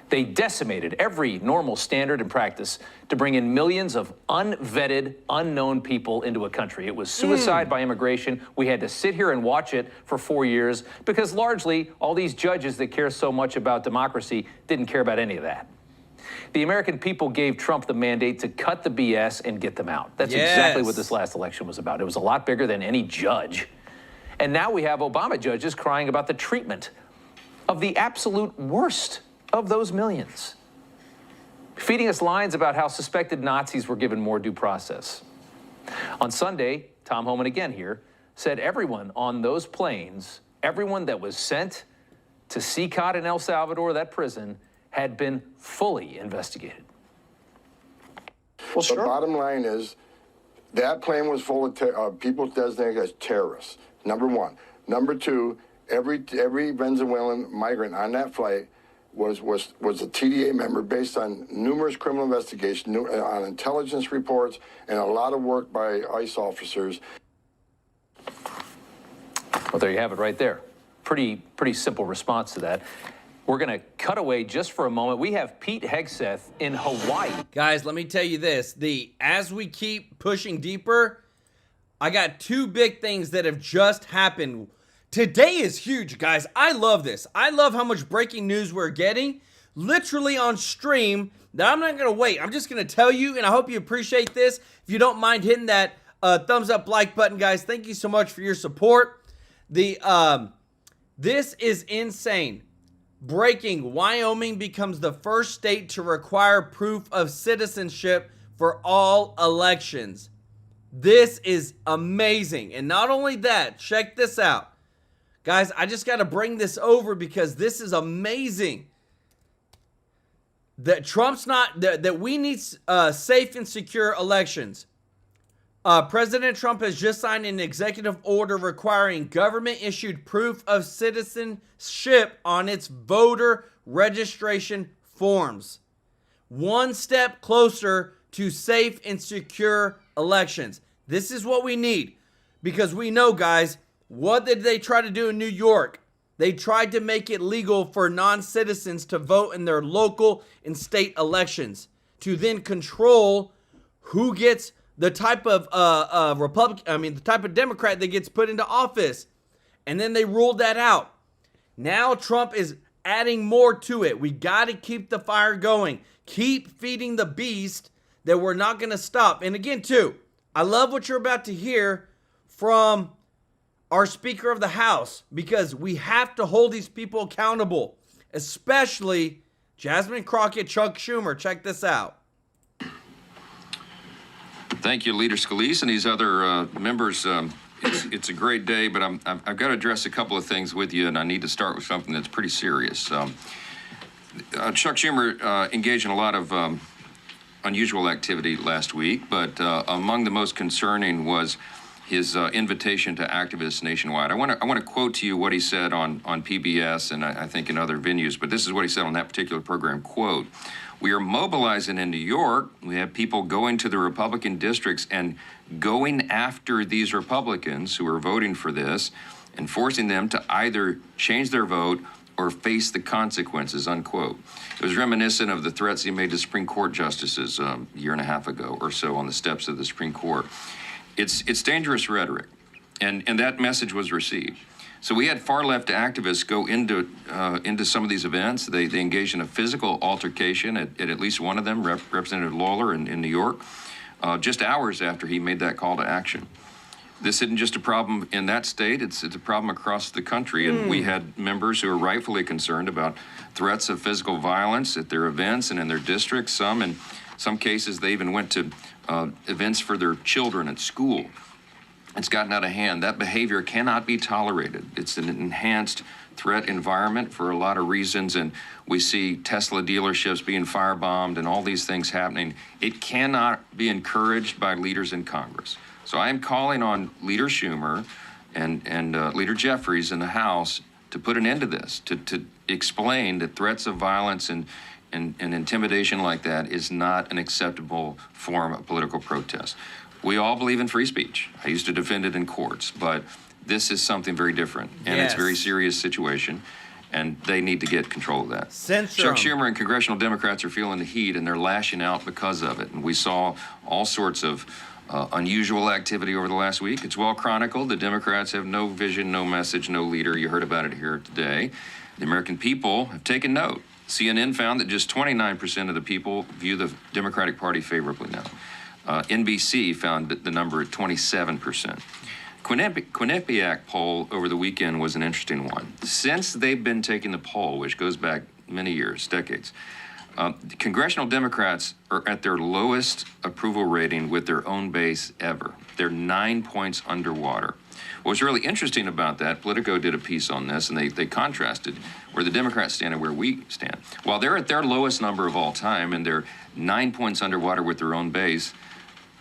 They decimated every normal standard and practice to bring in millions of unvetted, unknown people into a country. It was suicide by immigration. We had to sit here and watch it for 4 years because largely all these judges that care so much about democracy didn't care about any of that. The American people gave Trump the mandate to cut the BS and get them out. That's exactly what this last election was about. It was a lot bigger than any judge. And now we have Obama judges crying about the treatment of the absolute worst of those millions, feeding us lines about how suspected Nazis were given more due process. On Sunday, Tom Homan again here said everyone on those planes, everyone that was sent to CCOT in El Salvador, that prison, had been fully investigated.
Well, the bottom line is that plane was full of people designated as terrorists, number one. Number two, every Venezuelan migrant on that flight was a TDA member based on numerous criminal investigations, on intelligence reports, and a lot of work by ICE officers.
Well, there you have it right there. Pretty simple response to that. We're going to cut away just for a moment. We have Pete Hegseth in Hawaii.
Guys, let me tell you this. As we keep pushing deeper, I got two big things that have just happened. Today is huge, guys. I love this. I love how much breaking news we're getting, literally on stream, that I'm not going to wait. I'm just going to tell you, and I hope you appreciate this. If you don't mind hitting that thumbs up like button, guys, thank you so much for your support. This is insane. Breaking, Wyoming becomes the first state to require proof of citizenship for all elections. This is amazing. And not only that, check this out. Guys, I just got to bring this over because this is amazing. That Trump's not, that we need safe and secure elections. President Trump has just signed an executive order requiring government-issued proof of citizenship on its voter registration forms. One step closer to safe and secure elections. This is what we need because we know, guys, what did they try to do in New York? They tried to make it legal for non-citizens to vote in their local and state elections to then control who gets the type of the type of Democrat that gets put into office. And then they ruled that out. Now Trump is adding more to it. We got to keep the fire going. Keep feeding the beast that we're not going to stop. And again, too, I love what you're about to hear from our Speaker of the House because we have to hold these people accountable, especially Jasmine Crockett, Chuck Schumer. Check this out.
Thank you, Leader Scalise and these other members. It's a great day, but I've got to address a couple of things with you, and I need to start with something that's pretty serious. Chuck Schumer engaged in a lot of unusual activity last week, but among the most concerning was his invitation to activists nationwide. I want to quote to you what he said on PBS and I think in other venues, but this is what he said on that particular program, quote, "We are mobilizing in New York. We have people going to the Republican districts and going after these Republicans who are voting for this and forcing them to either change their vote or face the consequences," unquote. It was reminiscent of the threats he made to Supreme Court justices a year and a half ago or so on the steps of the Supreme Court. It's dangerous rhetoric, and that message was received. So we had far-left activists go into some of these events. They engaged in a physical altercation at least one of them, Representative Lawler in New York, just hours after he made that call to action. This isn't just a problem in that state, it's a problem across the country, and we had members who are rightfully concerned about threats of physical violence at their events and in their districts. In some cases, they even went to events for their children at school. It's gotten out of hand. That behavior cannot be tolerated. It's an enhanced threat environment for a lot of reasons, and we see Tesla dealerships being firebombed and all these things happening. It cannot be encouraged by leaders in Congress. So I am calling on Leader Schumer and Leader Jeffries in the House to put an end to this, to explain that threats of violence and intimidation like that is not an acceptable form of political protest. We all believe in free speech. I used to defend it in courts, but This is something very different, and it's a very serious situation, and they need to get control of that. Chuck Schumer and congressional Democrats are feeling the heat, and they're lashing out because of it. And we saw all sorts of unusual activity over the last week. It's well chronicled. The Democrats have no vision, no message, no leader. You heard about it here today. The American people have taken note. CNN found that just 29% of the people view the Democratic Party favorably now. NBC found the number at 27%. Quinnipiac poll over the weekend was an interesting one. Since they've been taking the poll, which goes back many years, decades, congressional Democrats are at their lowest approval rating with their own base ever. They're 9 points underwater. What's really interesting about that, Politico did a piece on this, and they contrasted where the Democrats stand and where we stand. While they're at their lowest number of all time and they're 9 points underwater with their own base,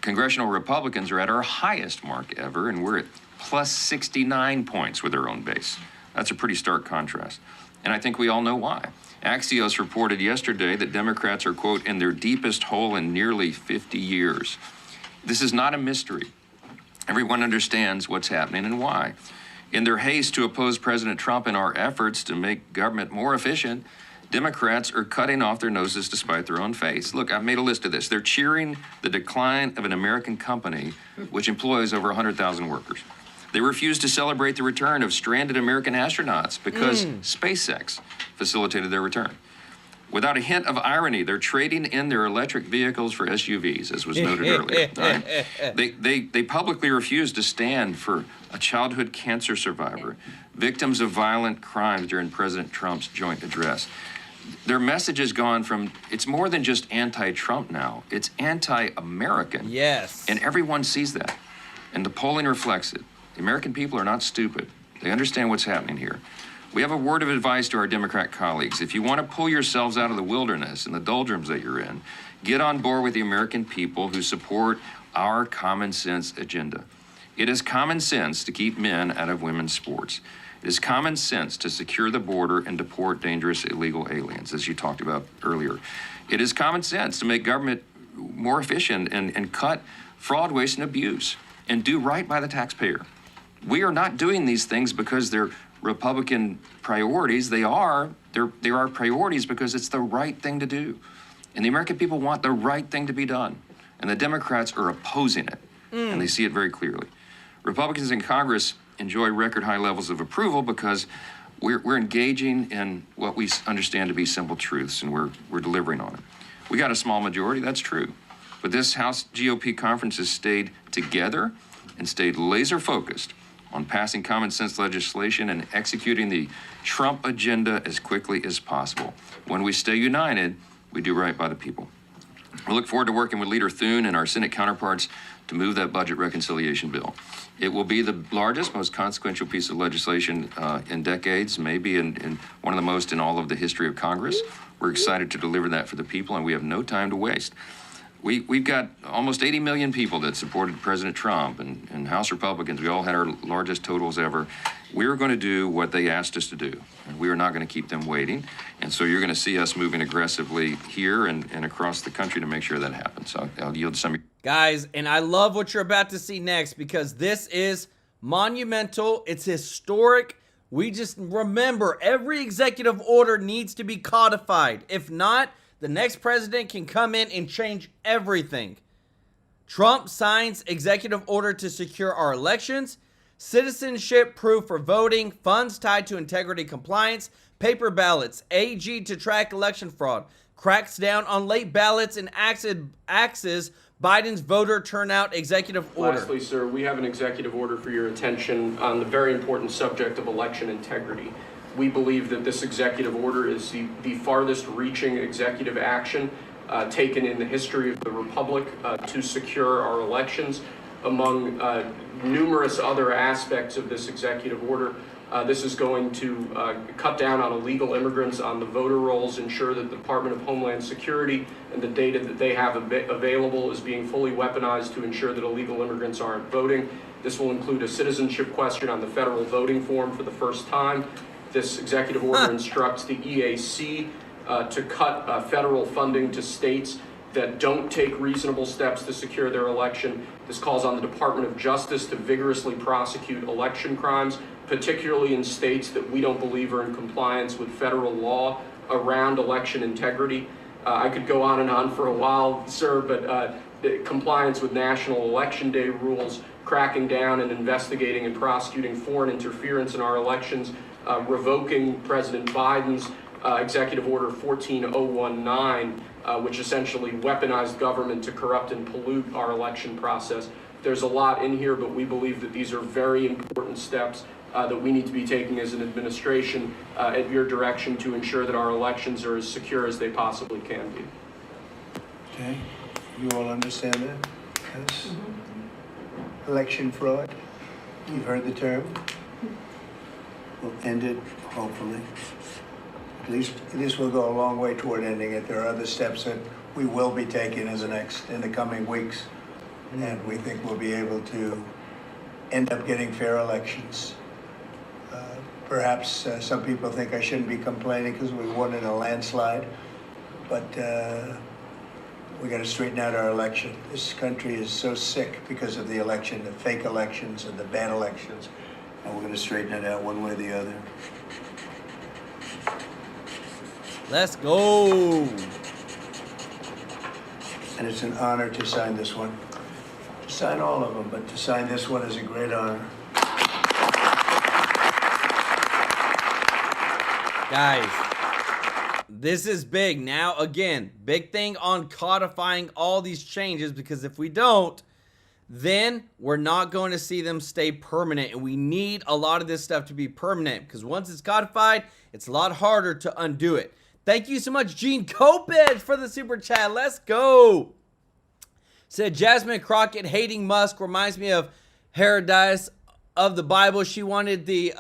congressional Republicans are at our highest mark ever, and we're at plus 69 points with our own base. That's a pretty stark contrast. And I think we all know why. Axios reported yesterday that Democrats are, quote, in their deepest hole in nearly 50 years. This is not a mystery. Everyone understands what's happening and why. In their haste to oppose President Trump in our efforts to make government more efficient, Democrats are cutting off their noses to spite their own face. Look, I've made a list of this. They're cheering the decline of an American company which employs over 100,000 workers. They refuse to celebrate the return of stranded American astronauts because SpaceX facilitated their return. Without a hint of irony, they're trading in their electric vehicles for SUVs, as was noted earlier. Right? They publicly refuse to stand for a childhood cancer survivor, victims of violent crimes during President Trump's joint address. Their message has gone from, it's more than just anti-Trump now, it's anti-American.
Yes.
And everyone sees that. And the polling reflects it. The American people are not stupid. They understand what's happening here. We have a word of advice to our Democrat colleagues. If you want to pull yourselves out of the wilderness and the doldrums that you're in, get on board with the American people who support our common sense agenda. It is common sense to keep men out of women's sports. It is common sense to secure the border and deport dangerous illegal aliens, as you talked about earlier. It is common sense to make government more efficient and cut fraud, waste, and abuse, and do right by the taxpayer. We are not doing these things because they're Republican priorities. They are priorities because it's the right thing to do. And the American people want the right thing to be done. And the Democrats are opposing it. And they see it very clearly. Republicans in Congress enjoy record high levels of approval because we're engaging in what we understand to be simple truths, and we're delivering on it. We got a small majority, that's true. But this House GOP conference has stayed together and stayed laser focused on passing common sense legislation and executing the Trump agenda as quickly as possible. When we stay united, we do right by the people. We look forward to working with Leader Thune and our Senate counterparts to move that budget reconciliation bill. It will be the largest, most consequential piece of legislation in decades, maybe in one of the most in all of the history of Congress. We're excited to deliver that for the people, and we have no time to waste. We've got almost 80 million people that supported President Trump and House Republicans. We all had our largest totals ever. We're going to do what they asked us to do, and we are not going to keep them waiting. And so you're going to see us moving aggressively here and across the country to make sure that happens. So I'll yield to some of you.
Guys, and I love what you're about to see next because this is monumental. It's historic. We just remember every executive order needs to be codified. If not, the next president can come in and change everything. Trump signs executive order to secure our elections, citizenship proof for voting, funds tied to integrity compliance, paper ballots, AG to track election fraud, cracks down on late ballots, and axes Biden's voter turnout executive order.
Lastly, sir, we have an executive order for your attention on the very important subject of election integrity. We believe that this executive order is the farthest reaching executive action taken in the history of the Republic to secure our elections. Among numerous other aspects of this executive order, this is going to cut down on illegal immigrants on the voter rolls, ensure that the Department of Homeland Security and the data that they have available is being fully weaponized to ensure that illegal immigrants aren't voting. This will include a citizenship question on the federal voting form for the first time. This executive order instructs the EAC to cut federal funding to states that don't take reasonable steps to secure their election. This calls on the Department of Justice to vigorously prosecute election crimes, particularly in states that we don't believe are in compliance with federal law around election integrity. I could go on for a while, sir, but compliance with national election day rules, cracking down and investigating and prosecuting foreign interference in our elections, revoking President Biden's Executive Order 14019, which essentially weaponized government to corrupt and pollute our election process. There's a lot in here, but we believe that these are very important steps that we need to be taking as an administration at your direction to ensure that our elections are as secure as they possibly can be.
Okay, you all understand that? Yes. Election fraud, you've heard the term. We'll end it, hopefully. At least this will go a long way toward ending it. There are other steps that we will be taking in the coming weeks, and we think we'll be able to end up getting fair elections. Perhaps some people think I shouldn't be complaining because we won in a landslide, but we got to straighten out our election. This country is so sick because of the election, the fake elections and the bad elections, and we're going to straighten it out one way or the other.
Let's go.
And it's an honor to sign this one. To sign all of them, but to sign this one is a great honor.
Guys, this is big. Now, again, big thing on codifying all these changes, because if we don't, then we're not going to see them stay permanent. And we need a lot of this stuff to be permanent, because once it's codified, it's a lot harder to undo it. Thank you so much, Gene Copez, for the super chat. Let's go. Said Jasmine Crockett hating Musk reminds me of Herodias of the Bible. She wanted the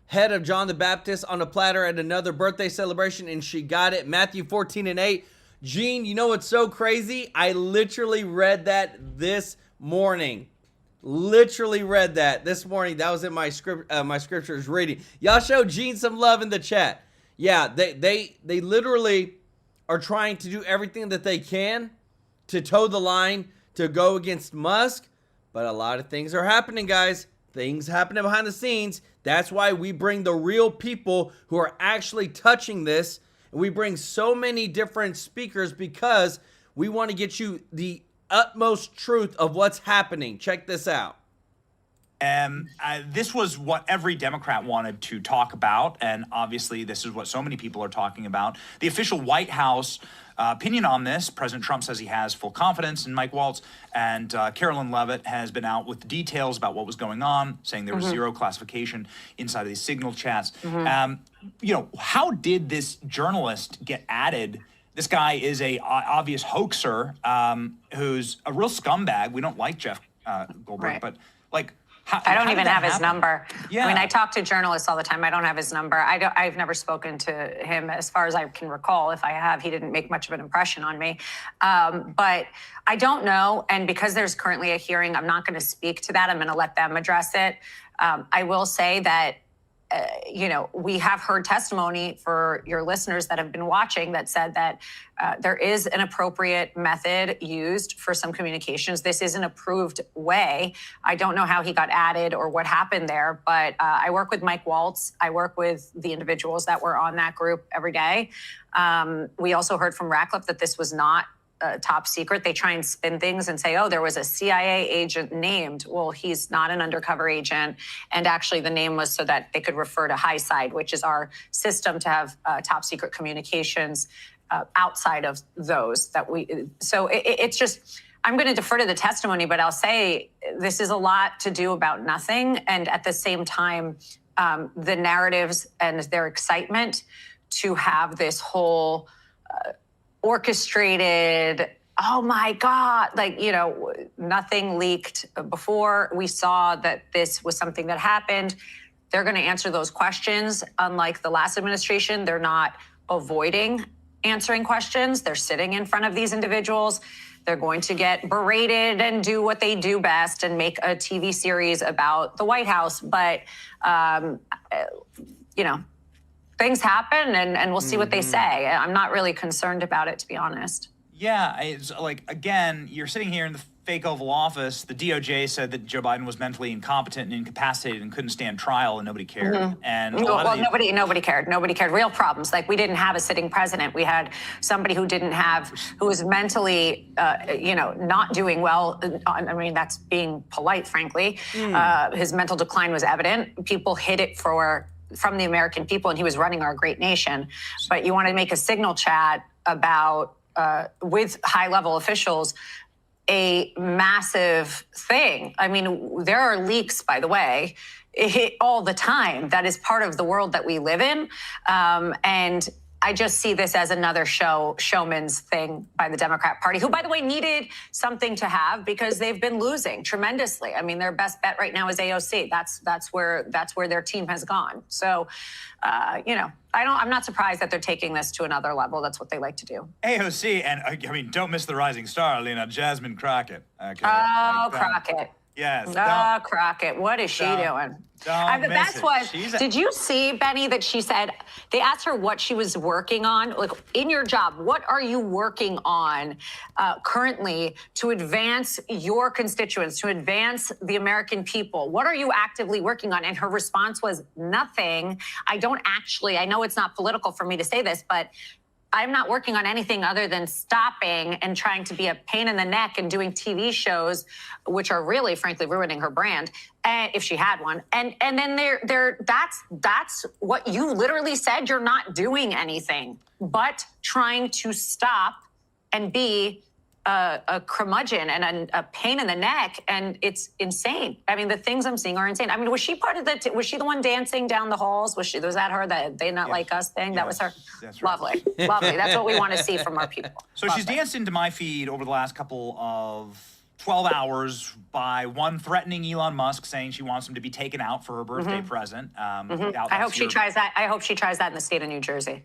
head of John the Baptist on a platter at another birthday celebration, and she got it. Matthew 14:8. Gene, you know what's so crazy? I literally read that this morning. Literally read that this morning. That was in my scriptures reading. Y'all show Gene some love in the chat. Yeah, they literally are trying to do everything that they can to toe the line, to go against Musk. But a lot of things are happening, guys. Things happening behind the scenes. That's why we bring the real people who are actually touching this. And we bring so many different speakers because we want to get you the utmost truth of what's happening. Check this out.
This was what every Democrat wanted to talk about, and obviously this is what so many people are talking about. The official White House opinion on this, President Trump says he has full confidence in Mike Waltz, and Carolyn Leavitt has been out with details about what was going on, saying there was zero classification inside of these signal chats. You know, how did this journalist get added? This guy is a obvious hoaxer who's a real scumbag. We don't like Jeff Goldberg, but like,
I don't even have his number.
Yeah.
I mean, I talk to journalists all the time. I don't have his number. I've never spoken to him as far as I can recall. If I have, he didn't make much of an impression on me. But I don't know. And because there's currently a hearing, I'm not going to speak to that. I'm going to let them address it. I will say that, you know, we have heard testimony for your listeners that have been watching that said that there is an appropriate method used for some communications. This is an approved way. I don't know how he got added or what happened there, but I work with Mike Waltz. I work with the individuals that were on that group every day. We also heard from Ratcliffe that this was not top secret. They try and spin things and say, oh, there was a CIA agent named. Well, he's not an undercover agent. And actually the name was so that they could refer to High Side, which is our system to have top secret communications outside of those that we, so it's just, I'm going to defer to the testimony, but I'll say this is a lot to do about nothing. And at the same time, the narratives and their excitement to have this whole orchestrated, oh my God, like, you know, nothing leaked before. We saw that this was something that happened. They're going to answer those questions. Unlike the last administration, they're not avoiding answering questions. They're sitting in front of these individuals. They're going to get berated and do what they do best and make a TV series about the White House. But, you know, things happen and we'll see what they say. I'm not really concerned about it, to be honest.
Yeah, it's like, again, you're sitting here in the fake Oval Office. The DOJ said that Joe Biden was mentally incompetent and incapacitated and couldn't stand trial, and nobody cared. And
nobody cared. Nobody cared. Real problems. Like, we didn't have a sitting president. We had somebody who was mentally, not doing well. I mean, that's being polite, frankly. His mental decline was evident. People hid it from the American people, and he was running our great nation. But you want to make a signal chat about, with high-level officials, a massive thing. I mean, there are leaks, by the way, all the time. That is part of the world that we live in. And I just see this as another showman's thing by the Democrat Party, who, by the way, needed something to have because they've been losing tremendously. I mean, their best bet right now is AOC. That's where their team has gone. So, I'm not surprised that they're taking this to another level. That's what they like to do.
AOC, and I mean, don't miss the rising star, Lena, Jasmine Crockett. Okay,
Crockett.
Yes.
Crockett. What is she doing? The best was, did you see, Benny, that she said, they asked her what she was working on? Like, in your job, what are you working on currently to advance your constituents, to advance the American people? What are you actively working on? And her response was nothing. I know it's not political for me to say this, but I'm not working on anything other than stopping and trying to be a pain in the neck and doing TV shows, which are really, frankly, ruining her brand, if she had one. And then that's what you literally said. You're not doing anything but trying to stop and be a curmudgeon and a pain in the neck, and it's insane. I mean, the things I'm seeing are insane. I mean, was she part of was she the one dancing down the halls? Was that her, that they not like us thing? Yes, that was her. That's right. Lovely. That's what we want to see from our people.
So she's danced into my feed over the last couple of 12 hours by one threatening Elon Musk, saying she wants him to be taken out for her birthday present.
I hope she tries that. I hope she tries that in the state of New Jersey.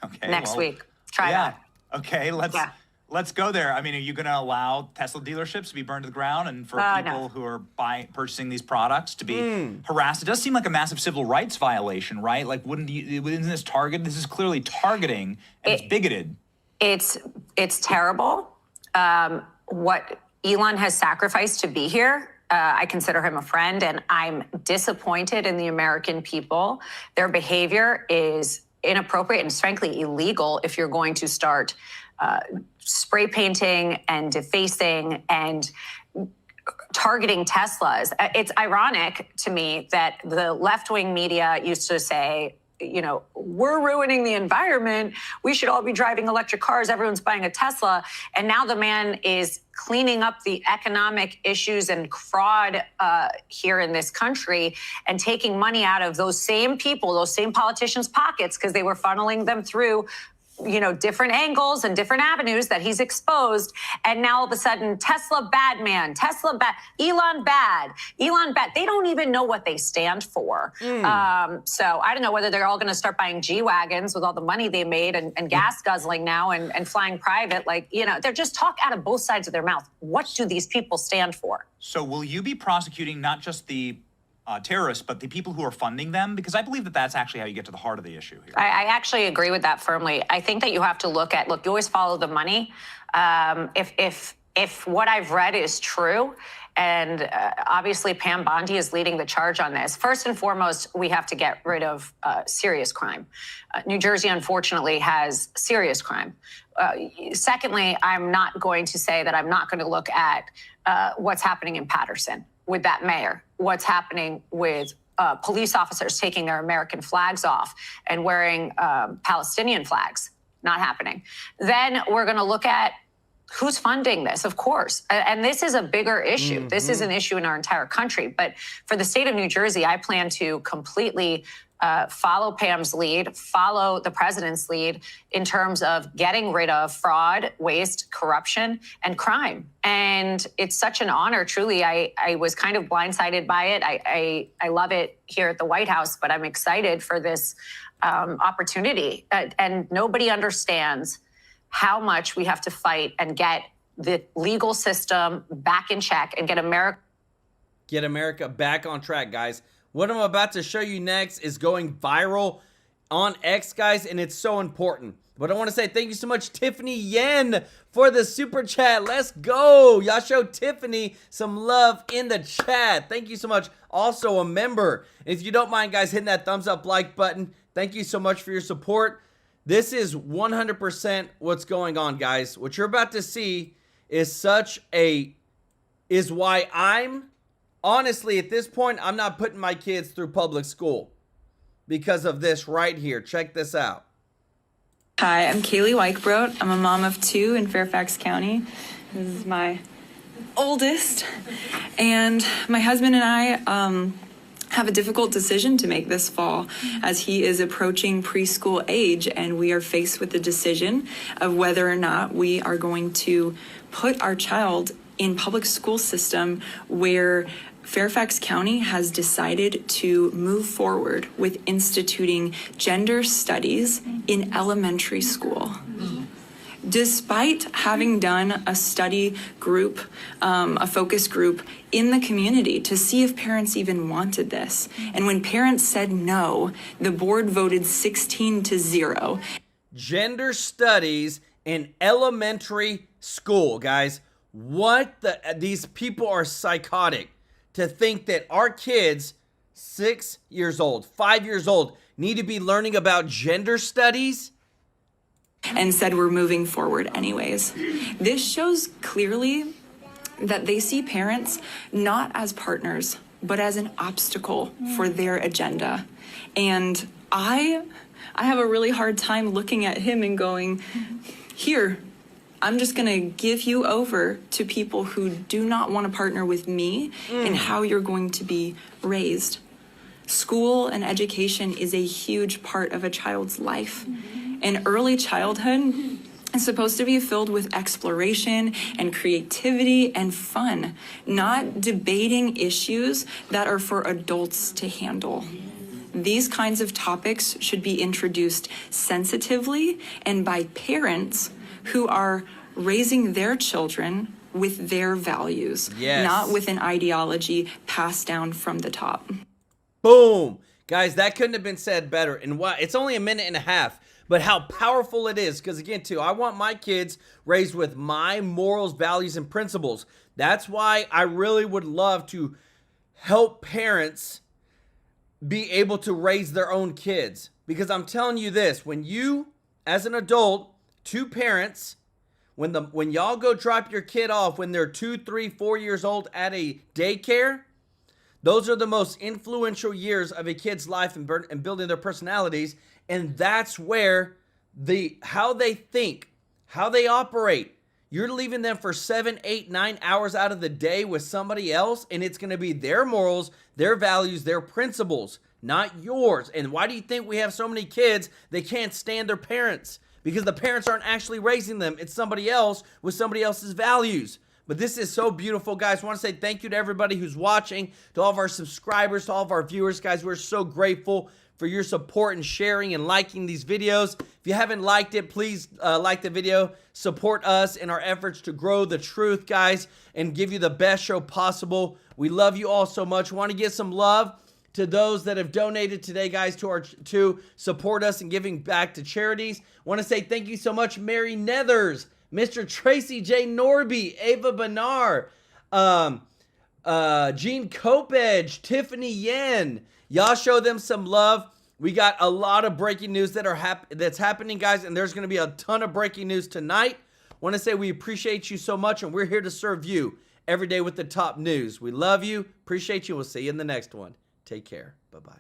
Okay.
Next week. Try that.
Okay. Let's go there. I mean, are you going to allow Tesla dealerships to be burned to the ground and for people who are purchasing these products to be harassed? It does seem like a massive civil rights violation, right? Like, isn't this targeted? This is clearly targeting, and it's bigoted.
It's terrible. What Elon has sacrificed to be here, I consider him a friend, and I'm disappointed in the American people. Their behavior is inappropriate and, frankly, illegal if you're going to start spray painting and defacing and targeting Teslas. It's ironic to me that the left-wing media used to say, we're ruining the environment. We should all be driving electric cars. Everyone's buying a Tesla. And now the man is cleaning up the economic issues and fraud here in this country and taking money out of those same people, those same politicians' pockets, because they were funneling them through different angles and different avenues that he's exposed. And now all of a sudden, Tesla bad man, Tesla bad, Elon bad. They don't even know what they stand for. So I don't know whether they're all going to start buying G-Wagons with all the money they made and gas guzzling now and flying private. They're just talk out of both sides of their mouth. What do these people stand for?
So will you be prosecuting not just the terrorists, but the people who are funding them? Because I believe that that's actually how you get to the heart of the issue here.
I actually agree with that firmly. I think that you have to look, you always follow the money. If what I've read is true, and obviously Pam Bondi is leading the charge on this, first and foremost, we have to get rid of serious crime. New Jersey, unfortunately, has serious crime. Secondly, I'm not going to say that I'm not going to look at what's happening in Paterson with that mayor, what's happening with police officers taking their American flags off and wearing Palestinian flags. Not happening. Then we're going to look at who's funding this, of course. And this is a bigger issue. This is an issue in our entire country. But for the state of New Jersey, I plan to completely follow Pam's lead, follow the president's lead in terms of getting rid of fraud, waste, corruption, and crime. And it's such an honor, truly. I was kind of blindsided by it. I love it here at the White House, but I'm excited for this opportunity. And nobody understands how much we have to fight and get the legal system back in check and get America
back on track, guys. What I'm about to show you next is going viral on X, guys, and it's so important. But I want to say thank you so much, Tiffany Yen, for the super chat. Let's go. Y'all show Tiffany some love in the chat. Thank you so much. Also a member. If you don't mind, guys, hitting that thumbs up like button. Thank you so much for your support. This is 100% what's going on, guys. What you're about to see is why I'm, honestly, at this point, I'm not putting my kids through public school because of this right here. Check this out.
Hi, I'm Kaylee Weichbrot. I'm a mom of 2 in Fairfax County. This is my oldest. And my husband and I have a difficult decision to make this fall as he is approaching preschool age, and we are faced with the decision of whether or not we are going to put our child in public school system where Fairfax County has decided to move forward with instituting gender studies in elementary school. Despite having done a study group, a focus group in the community to see if parents even wanted this. And when parents said no, the board voted 16-0.
Gender studies in elementary school, guys. These people are psychotic to think that our kids, 6 years old, 5 years old, need to be learning about gender studies.
And said we're moving forward anyways. This shows clearly that they see parents not as partners, but as an obstacle for their agenda. And I have a really hard time looking at him and going, here, I'm just gonna give you over to people who do not want to partner with me in how you're going to be raised. School and education is a huge part of a child's life. And early childhood is supposed to be filled with exploration and creativity and fun, not debating issues that are for adults to handle. These kinds of topics should be introduced sensitively and by parents who are raising their children with their values, not with an ideology passed down from the top.
Boom. Guys, that couldn't have been said better. And why? It's only a minute and a half, but how powerful it is. Because again, too, I want my kids raised with my morals, values, and principles. That's why I really would love to help parents be able to raise their own kids. Because I'm telling you this, when you, as an adult, 2 parents, when y'all go drop your kid off when they're 2, 3, 4 years old at a daycare, those are the most influential years of a kid's life and building their personalities. And that's where how they think, how they operate. You're leaving them for 7, 8, 9 hours out of the day with somebody else, and it's going to be their morals, their values, their principles, not yours. And why do you think we have so many kids that can't stand their parents? Because the parents aren't actually raising them. It's somebody else with somebody else's values. But this is so beautiful, guys. I want to say thank you to everybody who's watching, to all of our subscribers, to all of our viewers. Guys, we're so grateful for your support and sharing and liking these videos. If you haven't liked it, please like the video. Support us in our efforts to grow the truth, guys, and give you the best show possible. We love you all so much. We want to give some love to those that have donated today, guys, to support us and giving back to charities. Want to say thank you so much, Mary Nethers, Mr. Tracy J. Norby, Ava Benar, Jean Kopedge, Tiffany Yen. Y'all show them some love. We got a lot of breaking news that's happening, guys, and there's going to be a ton of breaking news tonight. Want to say we appreciate you so much, and we're here to serve you every day with the top news. We love you, appreciate you. We'll see you in the next one. Take care. Bye-bye.